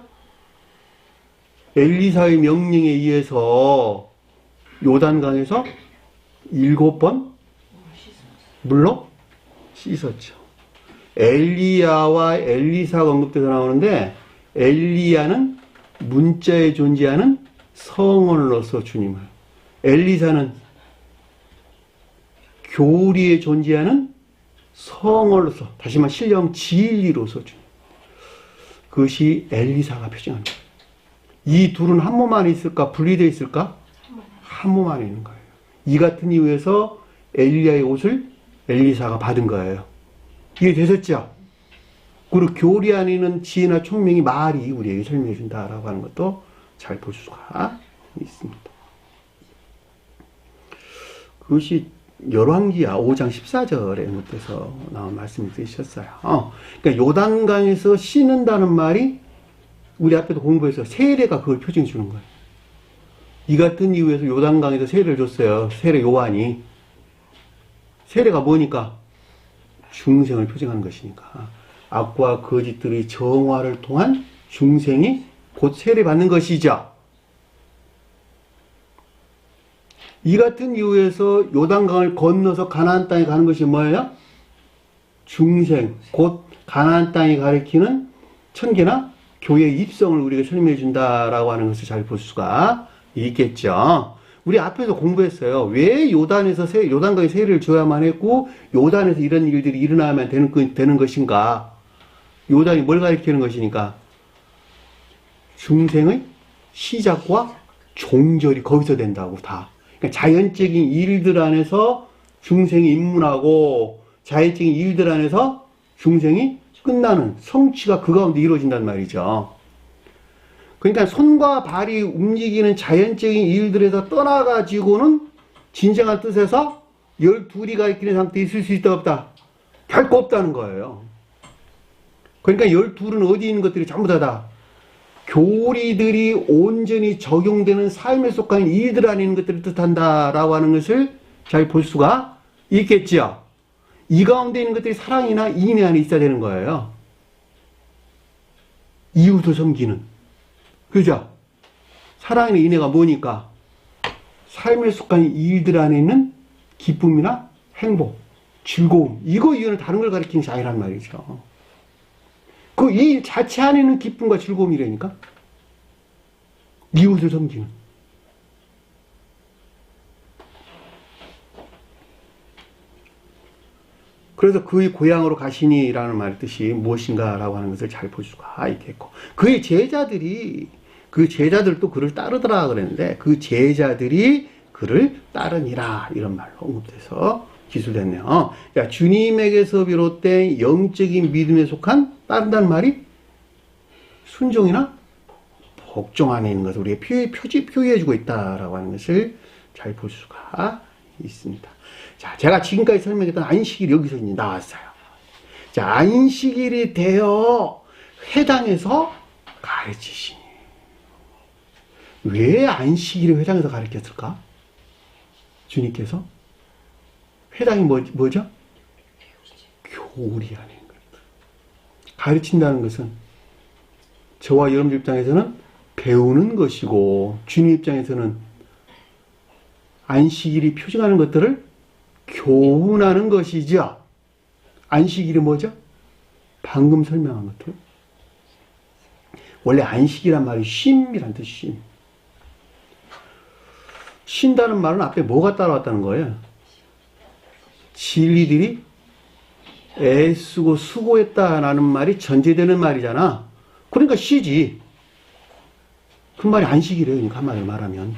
엘리사의 명령에 의해서 요단강에서 7번 물로 씻었죠. 엘리야와 엘리사가 언급돼서 나오는데 엘리야는 문자에 존재하는 성원으로서 주님을, 엘리사는 교리에 존재하는 성원으로서, 다시 말해 신령 진리로서 주님. 그것이 엘리사가 표징하는 거예요. 이 둘은 한 몸 안에 있을까? 분리되어 있을까? 한 몸 안에 있는 거예요. 이 같은 이유에서 엘리야의 옷을 엘리사가 받은 거예요. 이게 되셨죠? 그리고 교리 안에 있는 지혜나 총명이 말이 우리에게 설명해 준다라고 하는 것도 잘 볼 수가 있습니다. 그것이 열왕기야 5장 14절에 언급돼서 나온 말씀이 되셨어요. 그러니까 요단강에서 씻는다는 말이 우리 앞에도 공부해서 세례가 그걸 표징해 주는 거예요. 이 같은 이유에서 요단강에서 세례를 줬어요. 세례 요한이. 세례가 뭐니까? 중생을 표징하는 것이니까. 악과 거짓들의 정화를 통한 중생이 곧 세례받는 것이죠. 이 같은 이유에서 요단강을 건너서 가나안 땅에 가는 것이 뭐예요? 중생, 곧 가나안 땅에 가리키는 천계나 교회의 입성을 우리가 설명해 준다라고 하는 것을 잘 볼 수가 있겠죠. 우리 앞에서 공부했어요. 왜 요단강에 세례를 줘야만 했고 요단에서 이런 일들이 일어나면 되는 것인가? 요단이 뭘 가리키는 것이니까? 중생의 시작과 종절이 거기서 된다고 다. 그러니까 자연적인 일들 안에서 중생이 입문하고 자연적인 일들 안에서 중생이 끝나는 성취가 그 가운데 이루어진단 말이죠. 그러니까 손과 발이 움직이는 자연적인 일들에서 떠나가지고는 진정한 뜻에서 12이 가리키는 상태에 있을 수 있다 없다? 결코 없다는 거예요. 그러니까 12은 어디 있는 것들이 전부 다다 교리들이 온전히 적용되는 삶에 속한 일들 안에 있는 것들을 뜻한다라고 하는 것을 잘 볼 수가 있겠지요. 이 가운데 있는 것들이 사랑이나 인내 안에 있어야 되는 거예요. 이웃을 섬기는. 그죠? 사랑이나 인내가 뭐니까? 삶에 속한 일들 안에 있는 기쁨이나 행복, 즐거움. 이거 이유는 다른 걸 가리키는 것이 아니란 말이죠. 그 일 자체 안에 있는 기쁨과 즐거움이라니까? 이웃을 섬기는. 그래서 그의 고향으로 가시니라는 말의 뜻이 무엇인가라고 하는 것을 잘 볼 수가 있겠고, 그의 제자들이, 그 제자들도 그를 따르더라 그랬는데, 그 제자들이 그를 따르니라, 이런 말로 언급돼서 기술됐네요. 야, 주님에게서 비롯된 영적인 믿음에 속한 따른다는 말이 순종이나 복종 안에 있는 것을 우리가 표기해주고 있다라고 하는 것을 잘 볼 수가 있습니다. 자, 제가 지금까지 설명했던 안식일이 여기서 이제 나왔어요. 자, 안식일이 되어 회당에서 가르치시니. 왜 안식일을 회당에서 가르쳤을까? 주님께서? 회당이 뭐죠? 교리 안에 있는 것. 가르친다는 것은 저와 여러분들 입장에서는 배우는 것이고, 주님 입장에서는 안식일이 표징하는 것들을 교훈하는 것이죠. 안식일이 뭐죠? 방금 설명한 것들. 원래 안식이란 말이 쉼이란 뜻이 쉼. 쉰다는 말은 앞에 뭐가 따라왔다는 거예요? 진리들이 애쓰고 수고했다라는 말이 전제되는 말이잖아. 그러니까 쉬지. 그 말이 안식이래요. 그러니까 한마디로 말하면.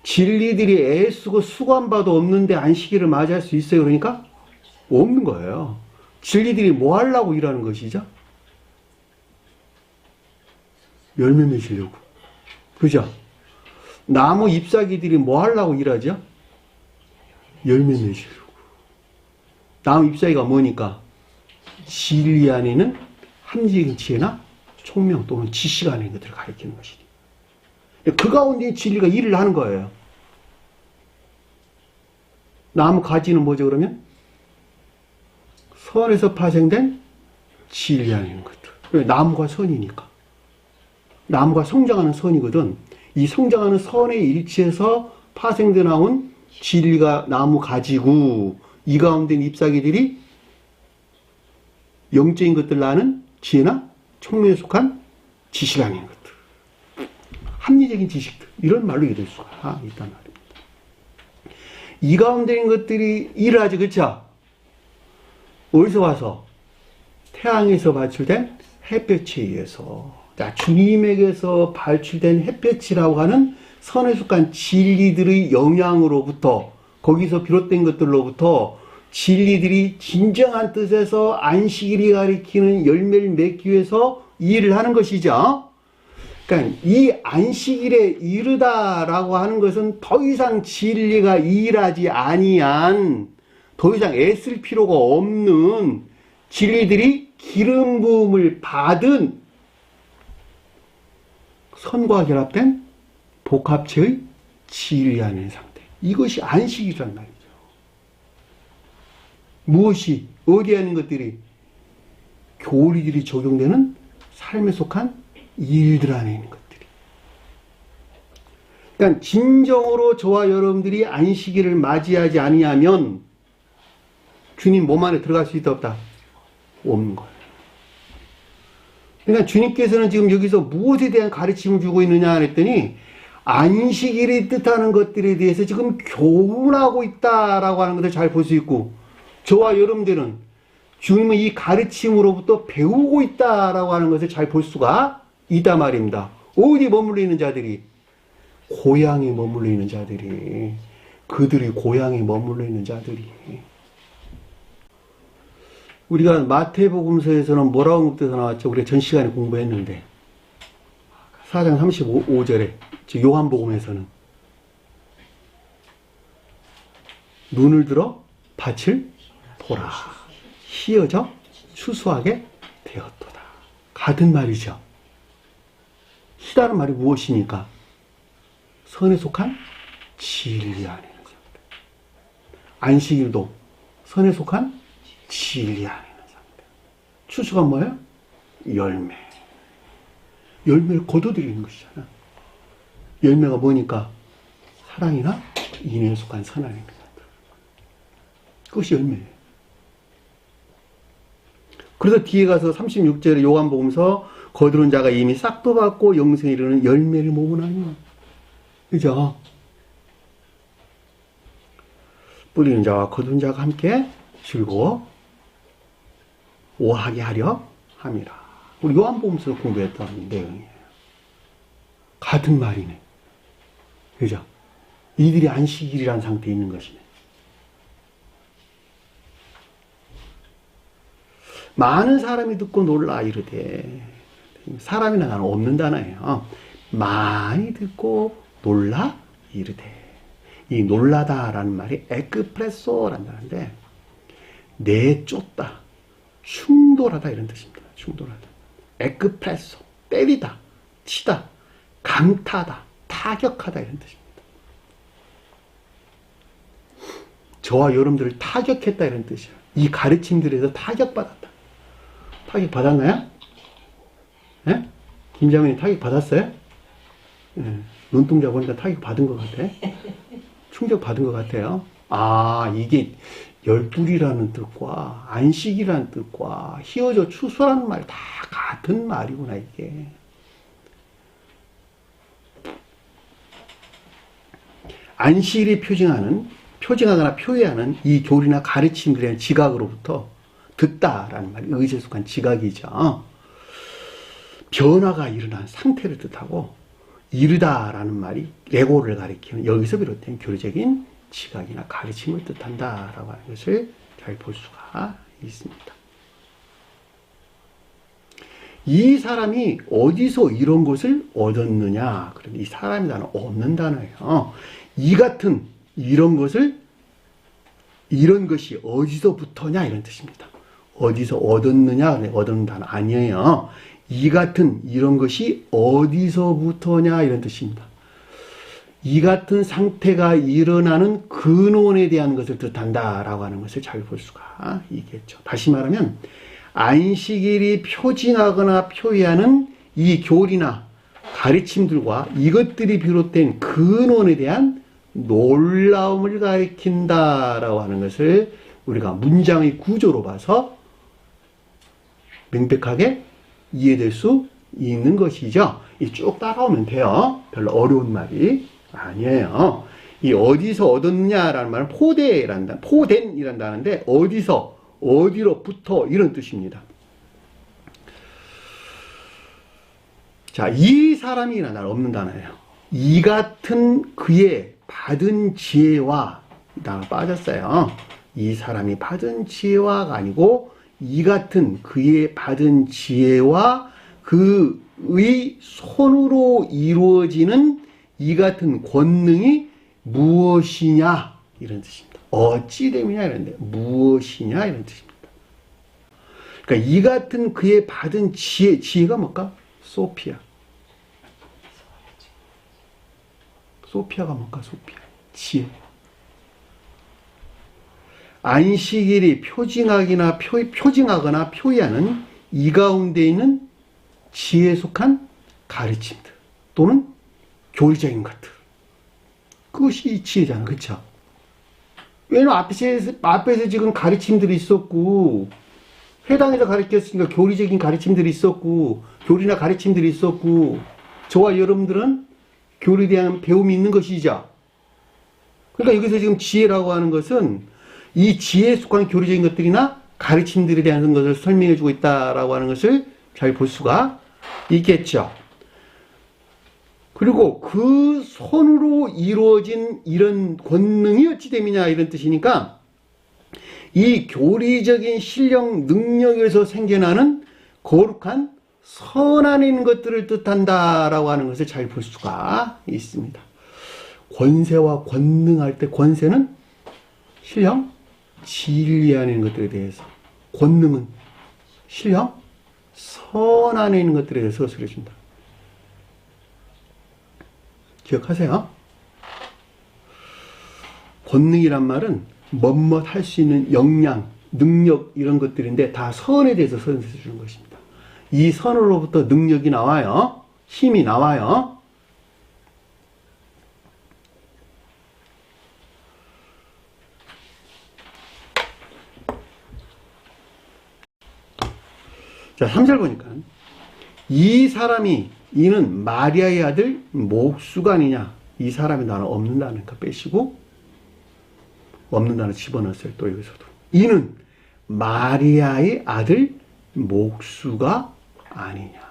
진리들이 애쓰고 수고한 바도 없는데 안식일을 맞이할 수 있어요? 그러니까 없는 거예요. 진리들이 뭐 하려고 일하는 것이죠? 열매 맺으려고. 그죠? 나무 잎사귀들이 뭐 하려고 일하죠? 열매 맺으려고. 나무 잎사귀가 뭐니까? 진리 안에는 합리적인 지혜나 총명 또는 지식 안에 있는 것들을 가리키는 것이니. 그 가운데 진리가 일을 하는 거예요. 나무 가지는 뭐죠, 그러면? 선에서 파생된 진리 안에 있는 것들. 나무가 선이니까. 나무가 성장하는 선이거든. 이 성장하는 선에 일치해서 파생돼 나온 진리가 나무 가지고, 이 가운데 잎사귀들이 영적인 것들 나는 지혜나 총명에 속한 지식 안에 있는 것들. 합리적인 지식들. 이런 말로 이룰 수가 있단 말입니다. 이 가운데 있는 것들이 일을 하지, 그쵸? 어디서 와서? 태양에서 발출된 햇볕에 의해서. 자, 주님에게서 발출된 햇볕이라고 하는 선에 속한 진리들의 영향으로부터, 거기서 비롯된 것들로부터 진리들이 진정한 뜻에서 안식일이 가리키는 열매를 맺기 위해서 일을 하는 것이죠. 그러니까 이 안식일에 이르다라고 하는 것은 더 이상 진리가 일하지 아니한, 더 이상 애쓸 필요가 없는 진리들이 기름 부음을 받은 선과 결합된 복합체의 진리 안에 있는 상태. 이것이 안식이란 말이죠. 무엇이, 어디에 있는 것들이? 교리들이 적용되는 삶에 속한 일들 안에 있는 것들이. 그러니까 진정으로 저와 여러분들이 안식일을 맞이하지 아니하면 주님 몸 안에 들어갈 수 있다 없다? 없는 거예요. 그러니까 주님께서는 지금 여기서 무엇에 대한 가르침을 주고 있느냐 했더니 안식일이 뜻하는 것들에 대해서 지금 교훈하고 있다라고 하는 것을 잘 볼 수 있고, 저와 여러분들은 주님의 이 가르침으로부터 배우고 있다라고 하는 것을 잘 볼 수가 있단 말입니다. 어디 머물러 있는 자들이? 고향에 머물러 있는 자들이. 그들이 고향에 머물러 있는 자들이. 우리가 마태복음서에서는 뭐라고 언급돼서 나왔죠? 우리가 전 시간에 공부했는데 4장 35절에, 즉 요한복음에서는 눈을 들어 밭을 보라. 희어져 추수하게 되었도다. 같은 말이죠. 희다는 말이 무엇입니까? 선에 속한 진리 안에 있는 상태. 안식일도 선에 속한 진리 안에 있는 상태. 추수가 뭐예요? 열매. 열매를 거둬들이는 것이잖아. 열매가 뭐니까? 사랑이나 인연에 속한 선 안에 있는 상태. 그것이 열매예요. 그래서 뒤에 가서 36절에 요한복음서 거두는 자가 이미 싹도 받고 영생에 이르는 열매를 모으나니. 그죠? 뿌리는 자와 거두는 자가 함께 즐거워 오하게 하려 함이라. 우리 요한복음에서 공부했던 내용이에요. 같은 말이네. 그죠? 이들이 안식일이라는 상태에 있는 것이네. 많은 사람이 듣고 놀라 이르되, 사람이나 나는 없는 단어예요. 많이 듣고 놀라 이르되. 이 놀라다라는 말이 에크프레소라는 단어인데, 내쫓다, 충돌하다 이런 뜻입니다. 충돌하다. 에크프레소, 때리다, 치다, 강타하다, 타격하다 이런 뜻입니다. 저와 여러분들을 타격했다 이런 뜻이에요. 이 가르침들에서 타격받았다. 타격받았나요? 예? 김자민이 타격받았어요? 예. 눈동자 보니까 타격받은 것 같아. 충격받은 것 같아요. 아, 이게 열둘이라는 뜻과 안식이라는 뜻과 희어져 추수라는 말 다 같은 말이구나, 이게. 안식일이 표징하거나 표의하는 이 교리나 가르침들의 지각으로부터 듣다라는 말이 의지에 속한 지각이죠. 변화가 일어난 상태를 뜻하고, 이르다라는 말이 예고를 가리키는 여기서 비롯된 교리적인 지각이나 가르침을 뜻한다라고 하는 것을 잘 볼 수가 있습니다. 이 사람이 어디서 이런 것을 얻었느냐? 그런데 이 사람이라는 없는 단어예요. 이 같은 이런 것이 어디서부터냐 이런 뜻입니다. 어디서 얻었느냐? 얻은 단어 아니에요. 이 같은 이런 것이 어디서부터냐 이런 뜻입니다. 이 같은 상태가 일어나는 근원에 대한 것을 뜻한다라고 하는 것을 잘 볼 수가 있겠죠. 다시 말하면 안식일이 표징하거나 표의하는 이 교리나 가르침들과 이것들이 비롯된 근원에 대한 놀라움을 가리킨다라고 하는 것을 우리가 문장의 구조로 봐서 명백하게 이해될 수 있는 것이죠. 이 쭉 따라오면 돼요. 별로 어려운 말이 아니에요. 이 어디서 얻었느냐라는 말은 포된이란다는 단어인데 어디서, 어디로부터 이런 뜻입니다. 자, 이 사람이라는 단어 없는 단어예요. 이 같은 그의 받은 지혜와 이 단어 빠졌어요. 이 사람이 받은 지혜와가 아니고 이 같은 그의 받은 지혜와 그의 손으로 이루어지는 이 같은 권능이 무엇이냐 이런 뜻입니다. 어찌 됨이냐 이런데 무엇이냐 이런 뜻입니다. 그러니까 이 같은 그의 받은 지혜가 뭘까? 소피아. 소피아가 뭘까? 소피아. 지혜. 안식일이 표징하거나 표의하는 이 가운데 있는 지혜에 속한 가르침들 또는 교리적인 것들. 그것이 지혜잖아. 그렇죠? 왜냐면 앞에서 지금 가르침들이 있었고 회당에서 가르쳤으니까 교리적인 가르침들이 있었고 교리나 가르침들이 있었고 저와 여러분들은 교리에 대한 배움이 있는 것이죠. 그러니까 여기서 지금 지혜라고 하는 것은 이 지혜에 속한 교리적인 것들이나 가르침들에 대한 것을 설명해 주고 있다라고 하는 것을 잘 볼 수가 있겠죠. 그리고 그 손으로 이루어진 이런 권능이 어찌 됨이냐 이런 뜻이니까 이 교리적인 실력 능력에서 생겨나는 거룩한 선한 것들을 뜻한다라고 하는 것을 잘 볼 수가 있습니다. 권세와 권능할 때 권세는 실력, 진리하는 것들에 대해서, 권능은 실력, 선안에 있는 것들에 대해서 서술해 준다. 기억하세요? 권능이란 말은 뭐뭐 할 수 있는 역량, 능력 이런 것들인데 다 선에 대해서 서술해 주는 것입니다. 이 선으로부터 능력이 나와요. 힘이 나와요. 자, 3절 보니까 이 사람이 이는 마리아의 아들 목수가 아니냐. 이 사람이 나는 없는 단어니까 빼시고 없는 단어 집어넣었어요. 또 여기서도 이는 마리아의 아들 목수가 아니냐.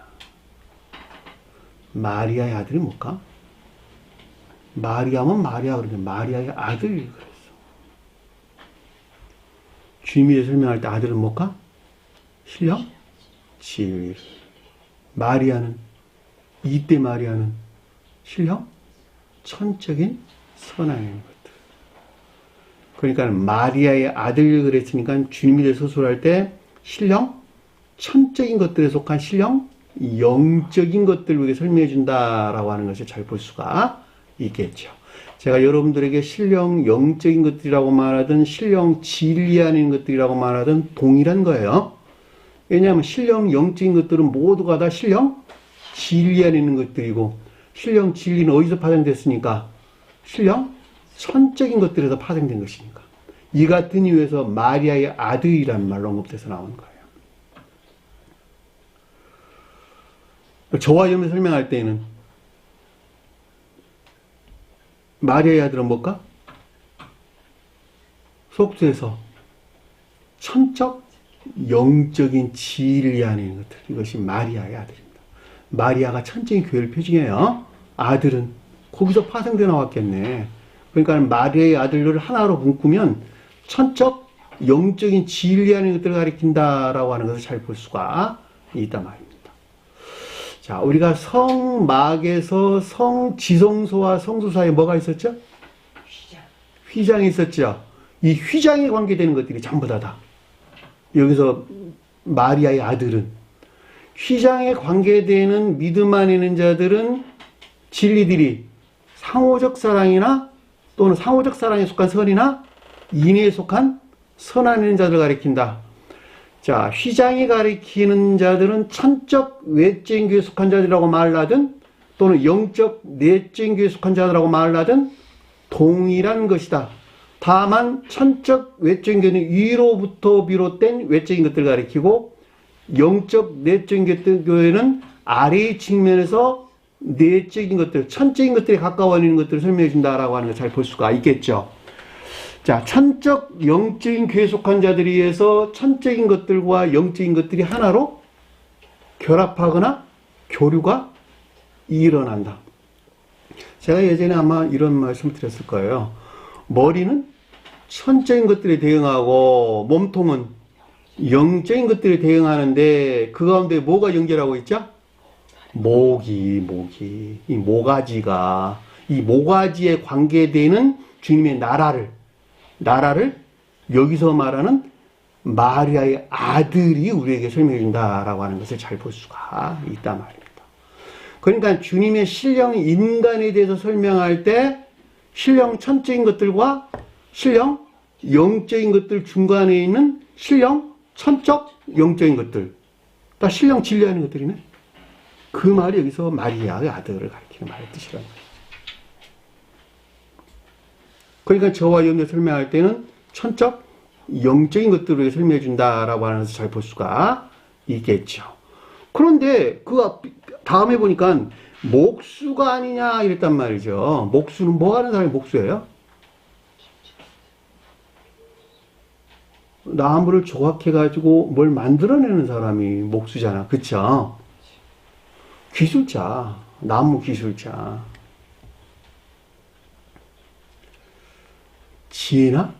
마리아의 아들이 뭘까? 마리아면 마리아 그러는데 마리아의 아들이 그랬어. 주님이 설명할 때 아들은 뭘까? 신령? 진리. 마리아는 이때 마리아는 신령? 천적인 선하는 것들. 그러니까 마리아의 아들 그랬으니까 주님이 대해 서술할 때 신령? 천적인 것들에 속한 신령? 영적인 것들을 설명해 준다라고 하는 것을 잘 볼 수가 있겠죠. 제가 여러분들에게 신령 영적인 것들이라고 말하든 신령 진리 아닌 것들이라고 말하든 동일한 거예요. 왜냐하면 신령 영적인 것들은 모두가 다 신령 진리 안에 있는 것들이고 신령 진리는 어디서 파생됐습니까? 신령 천적인 것들에서 파생된 것이니까. 이 같은 이유에서 마리아의 아들이라는 말로 언급돼서 나오는 거예요. 저와 염을 설명할 때에는 마리아의 아들은 뭘까? 속수에서 천적 영적인 진리 안에 있는 것들. 이것이 마리아의 아들입니다. 마리아가 천적인 교회를 표징해요. 아들은 거기서 파생돼 나왔겠네. 그러니까 마리아의 아들을 하나로 묶으면 천적 영적인 진리 안에 있는 것들을 가리킨다라고 하는 것을 잘 볼 수가 있단 말입니다. 자, 우리가 성막에서 성지성소와 성소 사이에 뭐가 있었죠? 휘장이 있었죠. 이 휘장에 관계되는 것들이 전부 다다. 여기서 마리아의 아들은 휘장에 관계되는 믿음 안에 있는 자들은 진리들이 상호적 사랑이나 또는 상호적 사랑에 속한 선이나 인애에 속한 선 안에 있는 자들을 가리킨다. 자, 휘장이 가리키는 자들은 천적 외적인 교회에 속한 자들이라고 말을 하든 또는 영적 내적인 교회에 속한 자들이라고 말을 하든 동일한 것이다. 다만 천적 외적인 교회는 위로부터 비롯된 외적인 것들을 가리키고 영적 내적인 교회는 아래의 측면에서 내적인 것들, 천적인 것들에 가까워 있는 것들을 설명해 준다라고 하는 걸 잘 볼 수가 있겠죠. 자, 천적, 영적인 교회에 속한 자들에 의해서 천적인 것들과 영적인 것들이 하나로 결합하거나 교류가 일어난다. 제가 예전에 아마 이런 말씀 드렸을 거예요. 머리는 천적인 것들에 대응하고 몸통은 영적인 것들에 대응하는데 그 가운데 뭐가 연결하고 있죠? 목이. 이 모가지가, 이 모가지에 관계되는 주님의 나라를 여기서 말하는 마리아의 아들이 우리에게 설명해 준다라고 하는 것을 잘 볼 수가 있단 말입니다. 그러니까 주님의 신령 인간에 대해서 설명할 때 신령 천적인 것들과 신령 영적인 것들 중간에 있는 신령 천적 영적인 것들, 다 신령 진리하는 것들이네. 그 말이 여기서 마리아의 아들을 가리키는 말의 뜻이란 말이에요. 그러니까 저와 염려 설명할 때는 천적, 영적인 것들을 설명해 준다라고 하는 것을 잘 볼 수가 있겠죠. 그런데 그 다음에 보니까 목수가 아니냐 이랬단 말이죠. 목수는 뭐 하는 사람이 목수예요? 나무를 조각해가지고 뭘 만들어내는 사람이 목수잖아. 그쵸? 기술자, 나무 기술자. 지혜나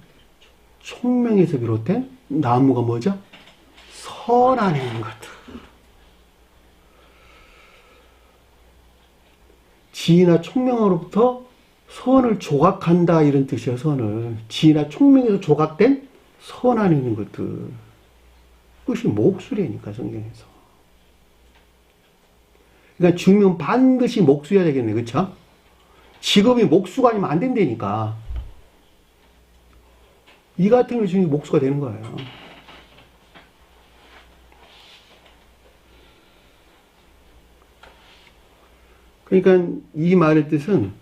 총명에서 비롯된 나무가 뭐죠? 선 안에 있는 것들. 지혜나 총명으로부터 선을 조각한다 이런 뜻이에요. 선을. 지혜나 총명에서 조각된 선 안에 있는 것들. 그것이 목수라니까 성경에서. 그러니까 죽으면 반드시 목수여야 되겠네. 그쵸? 직업이 목수가 아니면 안 된다니까. 이 같은 걸 주님이 목수가 되는 거예요. 그러니까 이 말의 뜻은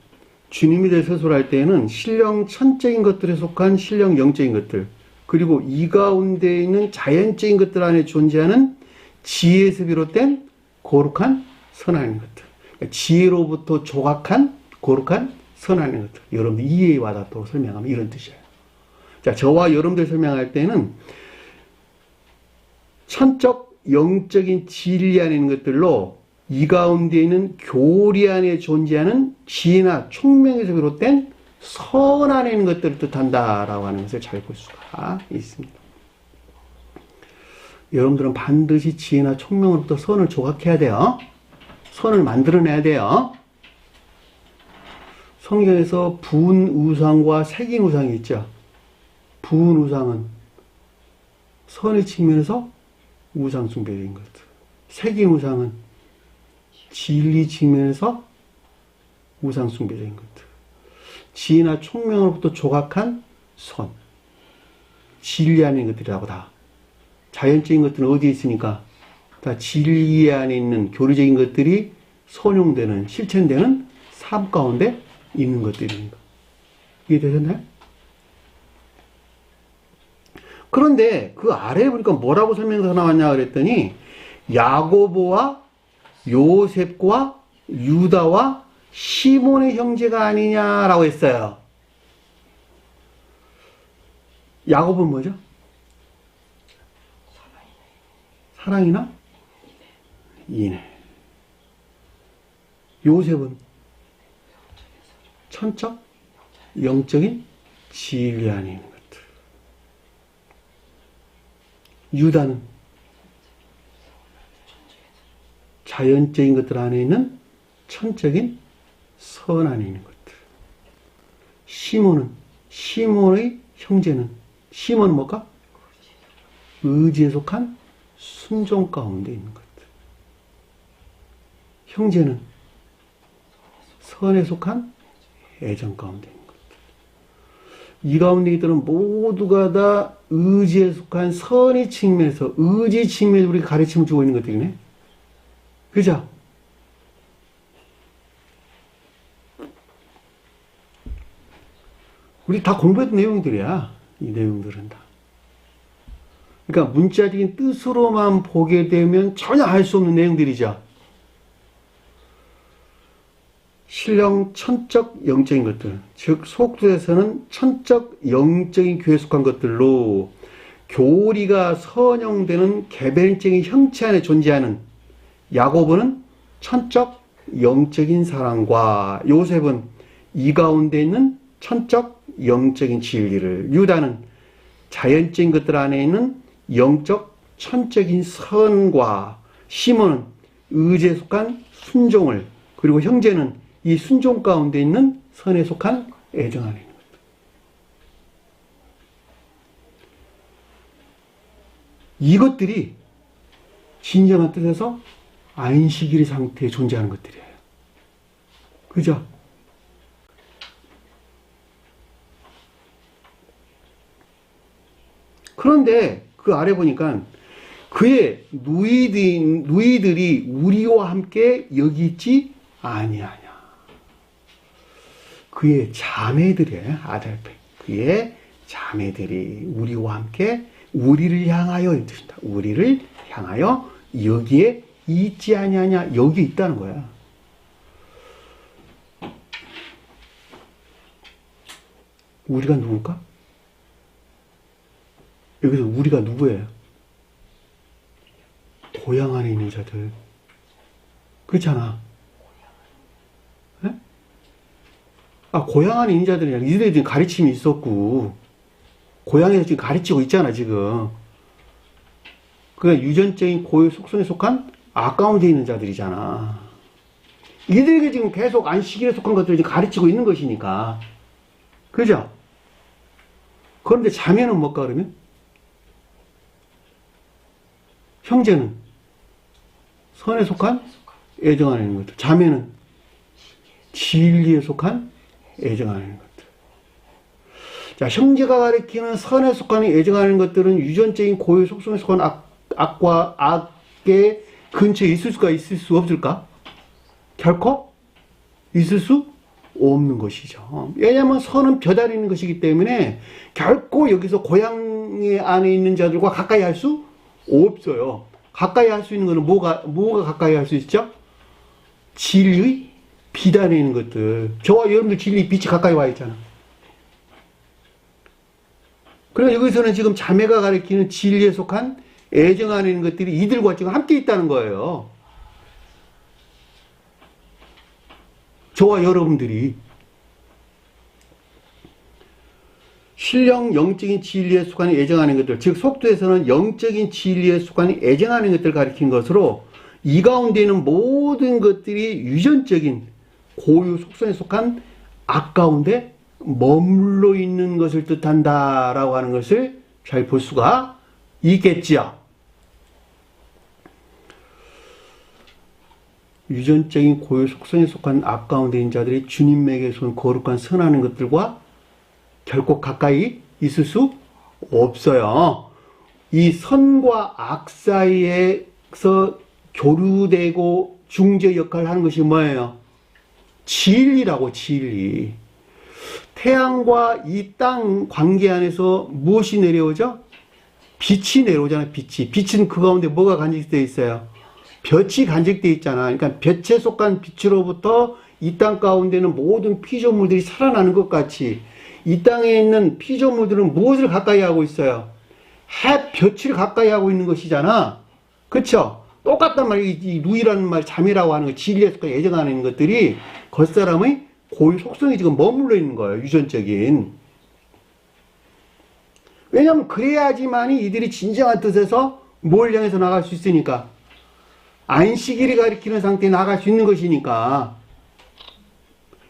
주님에 대해 서술할 때에는 신령 천적인 것들에 속한 신령 영적인 것들, 그리고 이 가운데 있는 자연적인 것들 안에 존재하는 지혜에서 비롯된 거룩한 선하는 것들. 그러니까 지혜로부터 조각한 거룩한 선하는 것들. 여러분들 이해에 와닿도록 설명하면 이런 뜻이에요. 자, 저와 여러분들 설명할 때는 천적, 영적인 진리 안에 있는 것들로 이 가운데 있는 교리 안에 존재하는 지혜나 총명에서 비롯된 선 안에 있는 것들을 뜻한다라고 하는 것을 잘 볼 수가 있습니다. 여러분들은 반드시 지혜나 총명으로부터 선을 조각해야 돼요. 선을 만들어내야 돼요. 성경에서 분우상과 색인우상이 있죠. 분우상은 선의 측면에서 우상 숭배인 것. 색인우상은 진리 측면에서 우상 숭배인 것. 지혜나 총명으로부터 조각한 선. 진리 안에 있는 것들이라고 다. 자연적인 것들은 어디에 있으니까 다 진리 안에 있는 교리적인 것들이 선용되는, 실천되는 삶 가운데 있는 것들입니다. 이해되셨나요? 그런데 그 아래에 보니까 뭐라고 설명서가 나왔냐 그랬더니 야고보와 요셉과 유다와 시몬의 형제가 아니냐라고 했어요. 야고보는 뭐죠? 사랑이나 인애. 요셉은 천적, 영적인 진리 안에 있는 것들. 유다는 자연적인 것들 안에 있는 천적인 선 안에 있는 것들. 시몬의 형제는, 시몬은 뭘까? 의지에 속한 순종 가운데 있는 것들. 형제는 선에 속한 애정 가운데 있는 것들. 이 가운데 있들은 모두가 다 의지에 속한 선의 측면에서, 의지 측면에서 우리가 가르침을 주고 있는 것들이네. 그죠? 우리 다 공부했던 내용들이야. 이 내용들은 다. 그러니까 문자적인 뜻으로만 보게 되면 전혀 알 수 없는 내용들이죠. 신령 천적 영적인 것들, 즉 속주에서는 천적 영적인 교회에 속한 것들로 교리가 선용되는 개별적인 형체 안에 존재하는 야고보는 천적 영적인 사랑과 요셉은 이 가운데 있는 천적 영적인 진리를, 유다는 자연적인 것들 안에 있는 영적 천적인 선과, 시몬은 의지에 속한 순종을, 그리고 형제는 이 순종 가운데 있는 선에 속한 애정 안에 있는 것. 이것들이 진정한 뜻에서 안식일 상태에 존재하는 것들이에요. 그죠? 그런데 그 아래 보니까 그의 누이들이 우리와 함께 여기 있지 아니하냐. 그의 자매들이에요. 아달페. 그의 자매들이 우리와 함께 우리를 향하여 뜻입니다. 우리를 향하여 여기에 있지 아니하냐. 여기 있다는 거야. 우리가 누굴까? 여기서 우리가 누구예요? 고향 안에 있는 자들. 그렇잖아. 네? 아, 고향 안에 있는 자들이야. 이들에 지금 가르침이 있었고, 고향에서 지금 가르치고 있잖아, 지금. 그러니까 유전적인 고유 속성에 속한 아까운데 있는 자들이잖아. 이들에게 지금 계속 안식일에 속한 것들을 지금 가르치고 있는 것이니까. 그죠? 그런데 자매는 뭘까, 그러면? 형제는 선에 속한 애정 안에 있는 것들. 자매는 진리에 속한 애정 안에 있는 것들. 자, 형제가 가리키는 선에 속한 애정 안에 있는 것들은 유전적인 고유 속성에 속한 악과 악의 근처에 있을 수가 있을 수 없을까? 결코 있을 수 없는 것이죠. 왜냐하면 선은 벼다리 있는 것이기 때문에 결코 여기서 고향 안에 있는 자들과 가까이 할 수 없어요. 가까이 할 수 있는 것은 뭐가 가까이 할 수 있죠? 진리의 빛 안에 있는 것들. 저와 여러분들 진리의 빛이 가까이 와 있잖아. 그러니까 여기서는 지금 자매가 가리키는 진리에 속한 애정 안에 있는 것들이 이들과 지금 함께 있다는 거예요. 저와 여러분들이 신령 영적인 진리에 속한 애정하는 것들, 즉 속도에서는 영적인 진리에 속한 애정하는 것들을 가리킨 것으로 이 가운데 있는 모든 것들이 유전적인 고유 속성에 속한 악 가운데 머물러 있는 것을 뜻한다라고 하는 것을 잘 볼 수가 있겠지요. 유전적인 고유 속성에 속한 악 가운데 있는 자들이 주님에게 손 거룩한 선하는 것들과 결코 가까이 있을 수 없어요. 이 선과 악 사이에서 교류되고 중재 역할을 하는 것이 뭐예요? 진리라고, 진리. 태양과 이 땅 관계 안에서 무엇이 내려오죠? 빛이 내려오잖아요, 빛이. 빛은 그 가운데 뭐가 간직되어 있어요? 볕이 간직되어 있잖아. 그러니까 볕에 속한 빛으로부터 이 땅 가운데는 모든 피조물들이 살아나는 것 같이 이 땅에 있는 피조물들은 무엇을 가까이 하고 있어요? 햇볕을 가까이 하고 있는 것이잖아. 그쵸? 똑같단 말이에요. 이 루이라는 말, 자매라고 하는 거, 진리에 속한 애정하는 있는 것들이 겉사람의 고유 속성이 지금 머물러 있는 거예요. 유전적인. 왜냐하면 그래야지만이 이들이 진정한 뜻에서 뭘 향해서 나갈 수 있으니까. 안식일이 가리키는 상태에 나갈 수 있는 것이니까.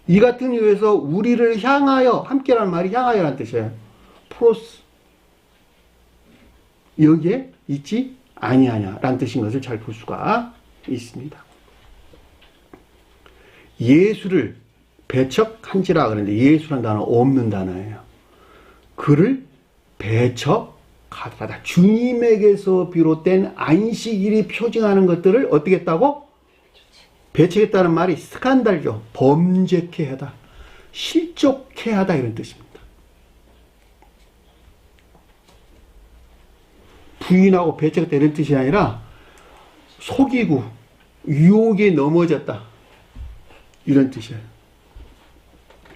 이 같은 이유에서 우리를 향하여, 함께라는 말이 향하여라는 뜻이에요. 프로스. 여기에 있지 아니하냐 라는 뜻인 것을 잘 볼 수가 있습니다. 예수를 배척한지라 그러는데 예수라는 단어 없는 단어예요. 그를 배척하다. 주님에게서 비롯된 안식일이 표징하는 것들을 어떻게 했다고? 배척했다는 말이 스칸달죠. 범죄케 하다. 실족케 하다 이런 뜻입니다. 부인하고 배척했다 이런 뜻이 아니라 속이고 유혹에 넘어졌다 이런 뜻이에요.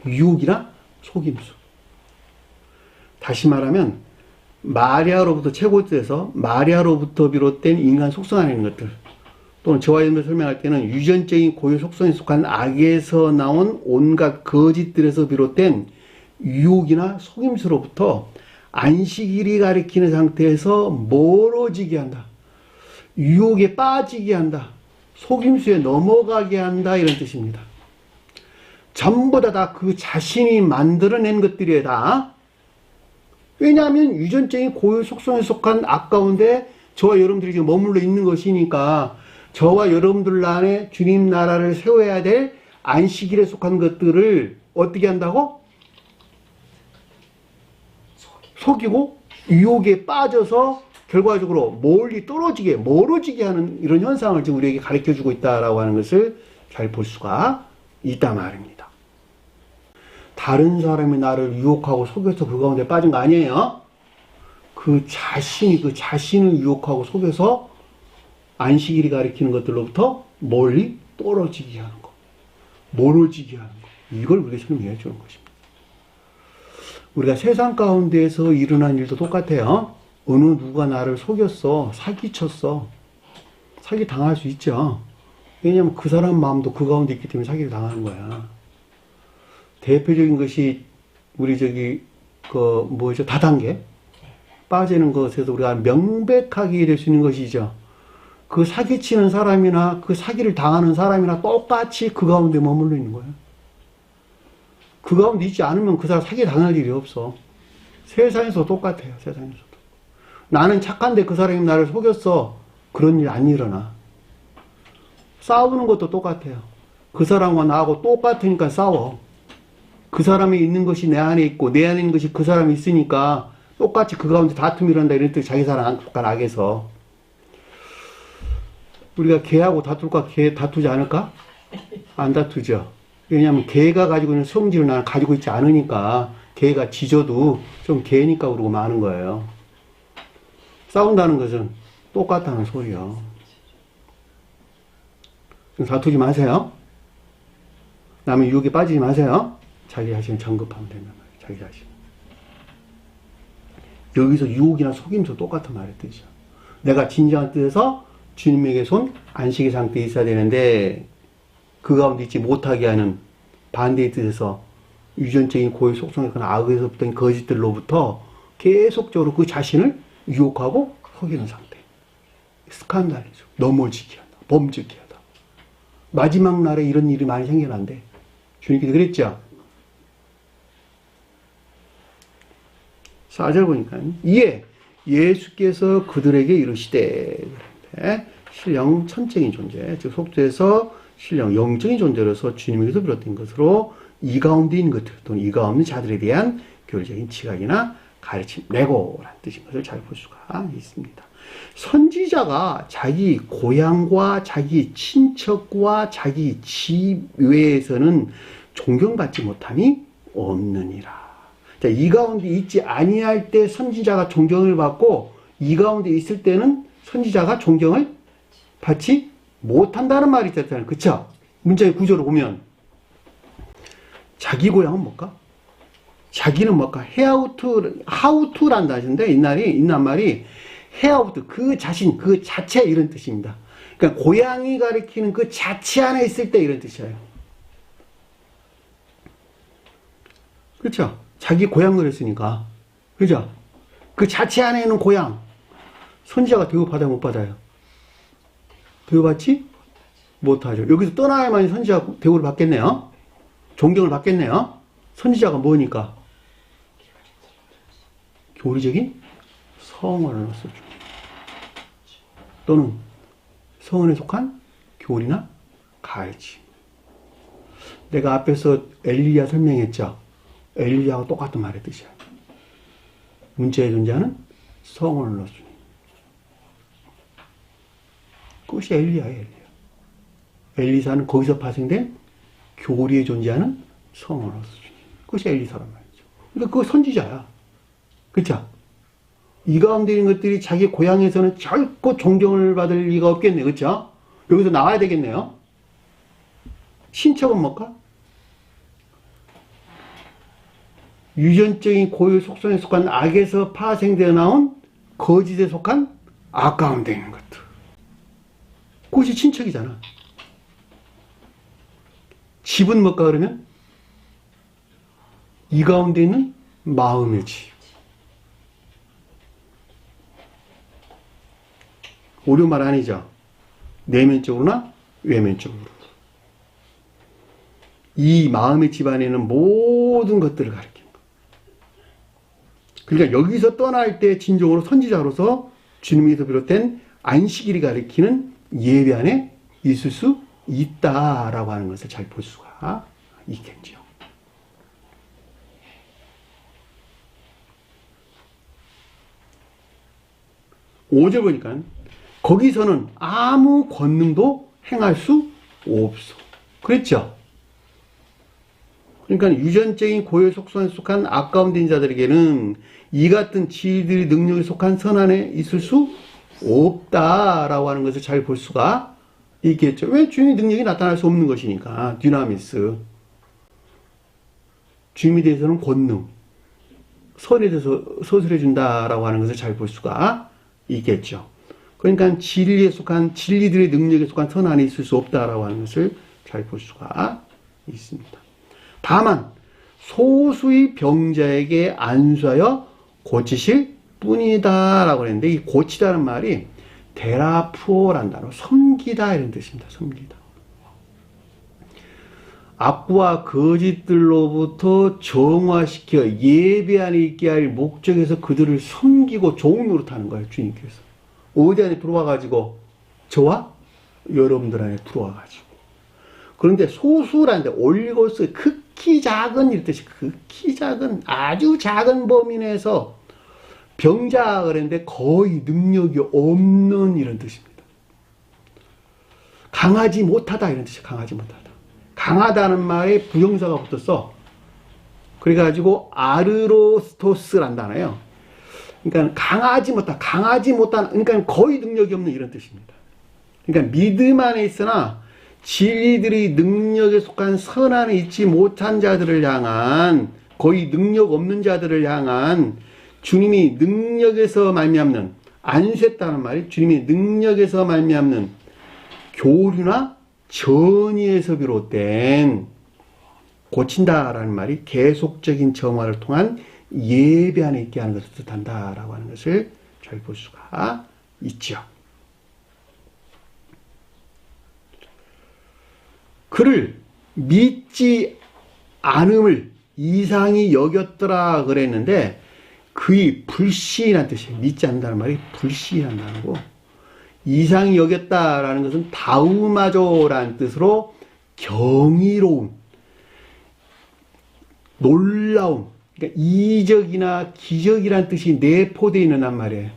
유혹이나 속임수. 다시 말하면 마리아로부터 최고뜻에서 마리아로부터 비롯된 인간 속성 안에 있는 것들 또는 저와 여러분들 설명할 때는 유전적인 고유 속성에 속한 악에서 나온 온갖 거짓들에서 비롯된 유혹이나 속임수로부터 안식일이 가리키는 상태에서 멀어지게 한다. 유혹에 빠지게 한다. 속임수에 넘어가게 한다. 이런 뜻입니다. 전부 다 그 자신이 만들어낸 것들이에요. 다. 왜냐하면 유전적인 고유 속성에 속한 악 가운데 저와 여러분들이 지금 머물러 있는 것이니까 저와 여러분들 안에 주님 나라를 세워야 될 안식일에 속한 것들을 어떻게 한다고? 속이고 유혹에 빠져서 결과적으로 멀리 떨어지게 멀어지게 하는 이런 현상을 지금 우리에게 가르쳐주고 있다라고 하는 것을 잘 볼 수가 있단 말입니다. 다른 사람이 나를 유혹하고 속여서 그 가운데 빠진 거 아니에요? 그 자신을 유혹하고 속여서 안식일이 가리키는 것들로부터 멀리 떨어지게 하는 것. 멀어지게 하는 것. 이걸 우리가 설명해 주는 것입니다. 우리가 세상 가운데에서 일어난 일도 똑같아요. 어느 누가 나를 속였어. 사기쳤어. 사기 당할 수 있죠. 왜냐하면 그 사람 마음도 그 가운데 있기 때문에 사기를 당하는 거야. 대표적인 것이 우리 다단계 빠지는 것에서 우리가 명백하게 될 수 있는 것이죠. 그 사기치는 사람이나 그 사기를 당하는 사람이나 똑같이 그 가운데 머물러 있는 거예요. 그 가운데 있지 않으면 그 사람 사기 당할 일이 없어. 세상에서 똑같아요. 세상에서도. 나는 착한데 그 사람이 나를 속였어. 그런 일 안 일어나. 싸우는 것도 똑같아요. 그 사람과 나하고 똑같으니까 싸워. 그 사람이 있는 것이 내 안에 있고 내 안에 있는 것이 그 사람이 있으니까 똑같이 그 가운데 다툼이 일어난다 이런 뜻 자기 사람 속한 악에서. 우리가 개하고 다툴까? 개 다투지 않을까? 안 다투죠. 왜냐하면 개가 가지고 있는 성질을 나는 가지고 있지 않으니까 개가 짖어도 좀 개니까 그러고 마는 거예요. 싸운다는 것은 똑같다는 소리요. 다투지 마세요. 남의 유혹에 빠지지 마세요. 자기 자신을 정급하면 된단 말이에요. 자기 자신. 여기서 유혹이나 속임수 똑같은 말의 뜻이야. 내가 진정한 뜻에서 주님에게 손 안식의 상태에 있어야 되는데 그 가운데 있지 못하게 하는 반대의 뜻에서 유전적인 고의 속성이거나 악에서부터 거짓들로부터 계속적으로 그 자신을 유혹하고 속이는 상태. 스칸달이죠. 넘어지게 하다. 범죄케 하다. 마지막 날에 이런 일이 많이 생겨난대. 주님께서 그랬죠. 4절 보니까 이에 예수께서 그들에게 이르시되 신령 천적인 존재, 즉 속죄에서 신령 영적인 존재로서 주님에게서 비롯된 것으로 이 가운데 있는 것들 또는 이 가운데 자들에 대한 교리적인 지각이나 가르침, 레고라는 뜻인 것을 잘 볼 수가 있습니다. 선지자가 자기 고향과 자기 친척과 자기 집 외에서는 존경받지 못함이 없느니라. 자, 이 가운데 있지 아니할 때 선지자가 존경을 받고 이 가운데 있을 때는 선지자가 존경을 받지 못한다는 말이 있잖아요. 그쵸? 문장의 구조를 보면 자기 고향은 뭘까? 자기는 뭘까? 하우투란 단어인데 있는 말이 헤아우트, 그 자신, 그 자체 이런 뜻입니다. 그러니까 고향이 가리키는 그 자체 안에 있을 때 이런 뜻이에요. 그렇죠? 자기 고향을 했으니까. 그죠? 그 자체 안에 있는 고향. 선지자가 대우받아요, 못 받아요? 대우받지 못하죠. 여기서 떠나야만 선지자가 대우를 받겠네요. 존경을 받겠네요. 선지자가 뭐니까? 교리적인 성언을 넣었죠. 또는 성언에 속한 교리나 가르침. 내가 앞에서 엘리야 설명했죠. 엘리야와 똑같은 말의 뜻이야. 문자에 존재하는 성언을 넣었으니. 그것이 엘리야예요, 엘리야. 엘리사는 거기서 파생된 교리에 존재하는 성언을 넣었으니. 그것이 엘리사란 말이죠. 그러니까 그거 선지자야. 그쵸? 이 가운데 있는 것들이 자기 고향에서는 결코 존경을 받을 리가 없겠네. 그쵸? 여기서 나와야 되겠네요. 친척은 뭘까? 유전적인 고유 속성에 속한 악에서 파생되어 나온 거짓에 속한 악 가운데 있는 것들. 그것이 친척이잖아. 집은 뭘까 그러면? 이 가운데 있는 마음의 집. 오류말 아니죠. 내면적으로나 외면적으로. 이 마음의 집 안에는 모든 것들을 가리킵니다. 그러니까 여기서 떠날 때 진정으로 선지자로서 주님에서 비롯된 안식일이 가리키는 예배 안에 있을 수 있다라고 하는 것을 잘 볼 수가 있겠죠. (5절) 보니까 거기서는 아무 권능도 행할 수 없어. 그랬죠? 그러니까 유전적인 고유 속성에 속한 악 가운데 있는 자들에게는 이 같은 지혜들의 능력에 속한 선 안에 있을 수 없다라고 하는 것을 잘 볼 수가 있겠죠. 왜? 주님의 능력이 나타날 수 없는 것이니까. 디나미스. 주님에 대해서는 권능, 선에 대해서 서술해 준다라고 하는 것을 잘 볼 수가 있겠죠. 그러니까 진리에 속한, 진리들의 능력에 속한 선 안에 있을 수 없다라고 하는 것을 잘 볼 수가 있습니다. 다만 소수의 병자에게 안수하여 고치실 뿐이다라고 했는데, 이 고치다는 말이 데라푸어란 단어, 섬기다 이런 뜻입니다. 섬기다. 악과 거짓들로부터 정화시켜 예배 안에 있게 할 목적에서 그들을 섬기고 좋은 노릇하는 거예요. 주님께서 어디 안에 들어와가지고 저와 여러분들 안에 들어와가지고. 그런데 소수라는데 올리고스 극히 작은 이런 뜻이, 극히 작은 아주 작은 범위 내에서 병자 그랬는데 거의 능력이 없는 이런 뜻입니다. 강하지 못하다 이런 뜻이, 강하지 못하다. 강하다는 말에 부정사가 붙었어. 그래가지고 아르로스토스란 단어예요. 그러니까 강하지 못하다, 그러니까 거의 능력이 없는 이런 뜻입니다. 그러니까 믿음 안에 있으나 진리들이 능력에 속한 선 안에 있지 못한 자들을 향한, 거의 능력 없는 자들을 향한 주님이 능력에서 말미암는, 안수했다는 말이 주님이 능력에서 말미암는 교류나 전의에서 비롯된, 고친다라는 말이 계속적인 정화를 통한 예배 안에 있게 하는 것을 뜻한다라고 하는 것을 잘 볼 수가 있죠. 그를 믿지 않음을 이상히 여겼더라 그랬는데, 그의 불신이라는 뜻이에요. 믿지 않는다는 말이 불신이라는 거고, 이상히 여겼다라는 것은 다우마조라는 뜻으로 경이로움, 놀라움, 그러니까 이적이나 기적이라는 뜻이 내포되어 있는 말이에요.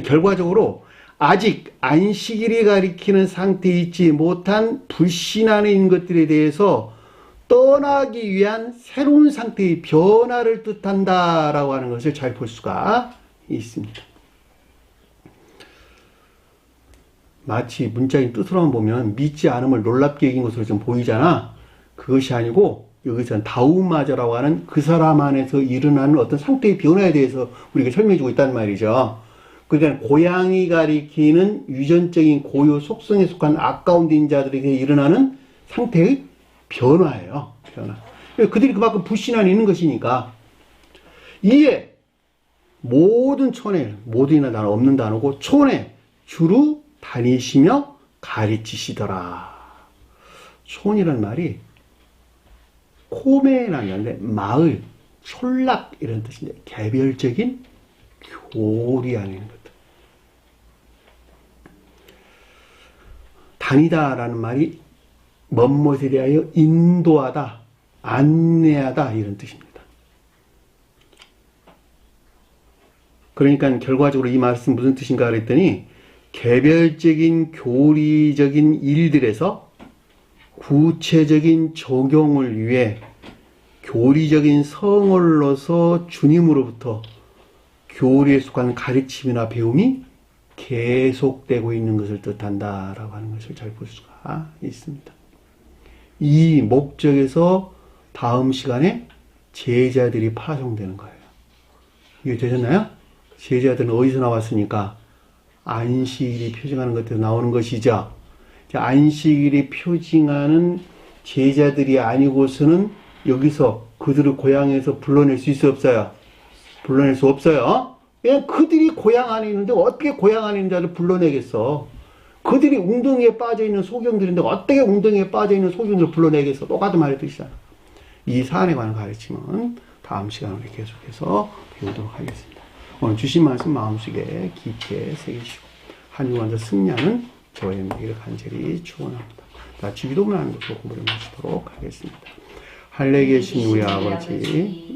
결과적으로 아직 안식일이 가리키는 상태에 있지 못한 불신 안에 있는 것들에 대해서 떠나기 위한 새로운 상태의 변화를 뜻한다라고 하는 것을 잘 볼 수가 있습니다. 마치 문자인 뜻으로만 보면 믿지 않음을 놀랍게 여긴 것으로 좀 보이잖아. 그것이 아니고 여기서는 다우마저라고 하는 그 사람 안에서 일어나는 어떤 상태의 변화에 대해서 우리가 설명해주고 있단 말이죠. 그러니까 고향이 가리키는 유전적인 고유 속성에 속한 아까운 자들에게 일어나는 상태의 변화예요. 변화. 그들이 그만큼 불신 안에 있는 것이니까. 이에 모든 촌에, 모든이나 단어 없는 단어고, 촌에 주로 다니시며 가르치시더라. 촌이라는 말이 코메라는 건데 마을, 촌락 이런 뜻인데 개별적인 교리 안에 있는 것들. 다니다라는 말이 멋멋에 대하여 인도하다, 안내하다 이런 뜻입니다. 그러니까 결과적으로 이 말씀 무슨 뜻인가 그랬더니 개별적인 교리적인 일들에서 구체적인 적용을 위해 교리적인 성월로서 주님으로부터 교리에 속한 가르침이나 배움이 계속되고 있는 것을 뜻한다라고 하는 것을 잘 볼 수가 있습니다. 이 목적에서 다음 시간에 제자들이 파송되는 거예요. 이해 되셨나요? 제자들은 어디서 나왔으니까 안식일이 표징하는 것에서 나오는 것이죠. 안식일이 표징하는 제자들이 아니고서는 여기서 그들을 고향에서 불러낼 수 있어 없어요? 불러낼 수 없어요. 왜? 그들이 고향 안에 있는데 어떻게 고향 안에 있는 자를 불러내겠어? 그들이 웅덩이에 빠져있는 소경들인데 어떻게 웅덩이에 빠져있는 소경들을 불러내겠어? 똑같은 말의 뜻이잖아. 이 사안에 관한 가르침은 다음 시간에 계속해서 배우도록 하겠습니다. 오늘 주신 말씀 마음속에 깊게 새기시고 한 주간 더 승리하는 저의 매기를 간절히 축원합니다. 같이 기도만 하는 것으로 공부를 마치도록 하겠습니다. 할례 계신 우리 아버지,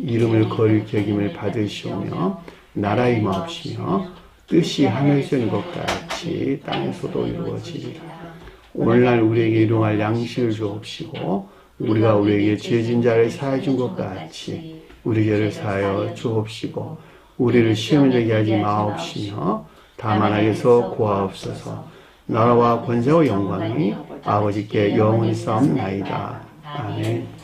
이름을 거룩히 여김을 받으시오며 나라의 마옵시며 뜻이 하늘에서 이룬 것 같이 땅에서도 이루어지리라. 오늘날 우리에게 일용할 양식을 주옵시고 우리가 우리에게 죄진 자를 사하여 준 것 같이 우리 죄를 사하여 주옵시고 우리를 시험에 들게 하지 마옵시며 다만 악에서 구하옵소서. 나라와 권세와 영광이 아버지께 영원히 싸움나이다. 아멘.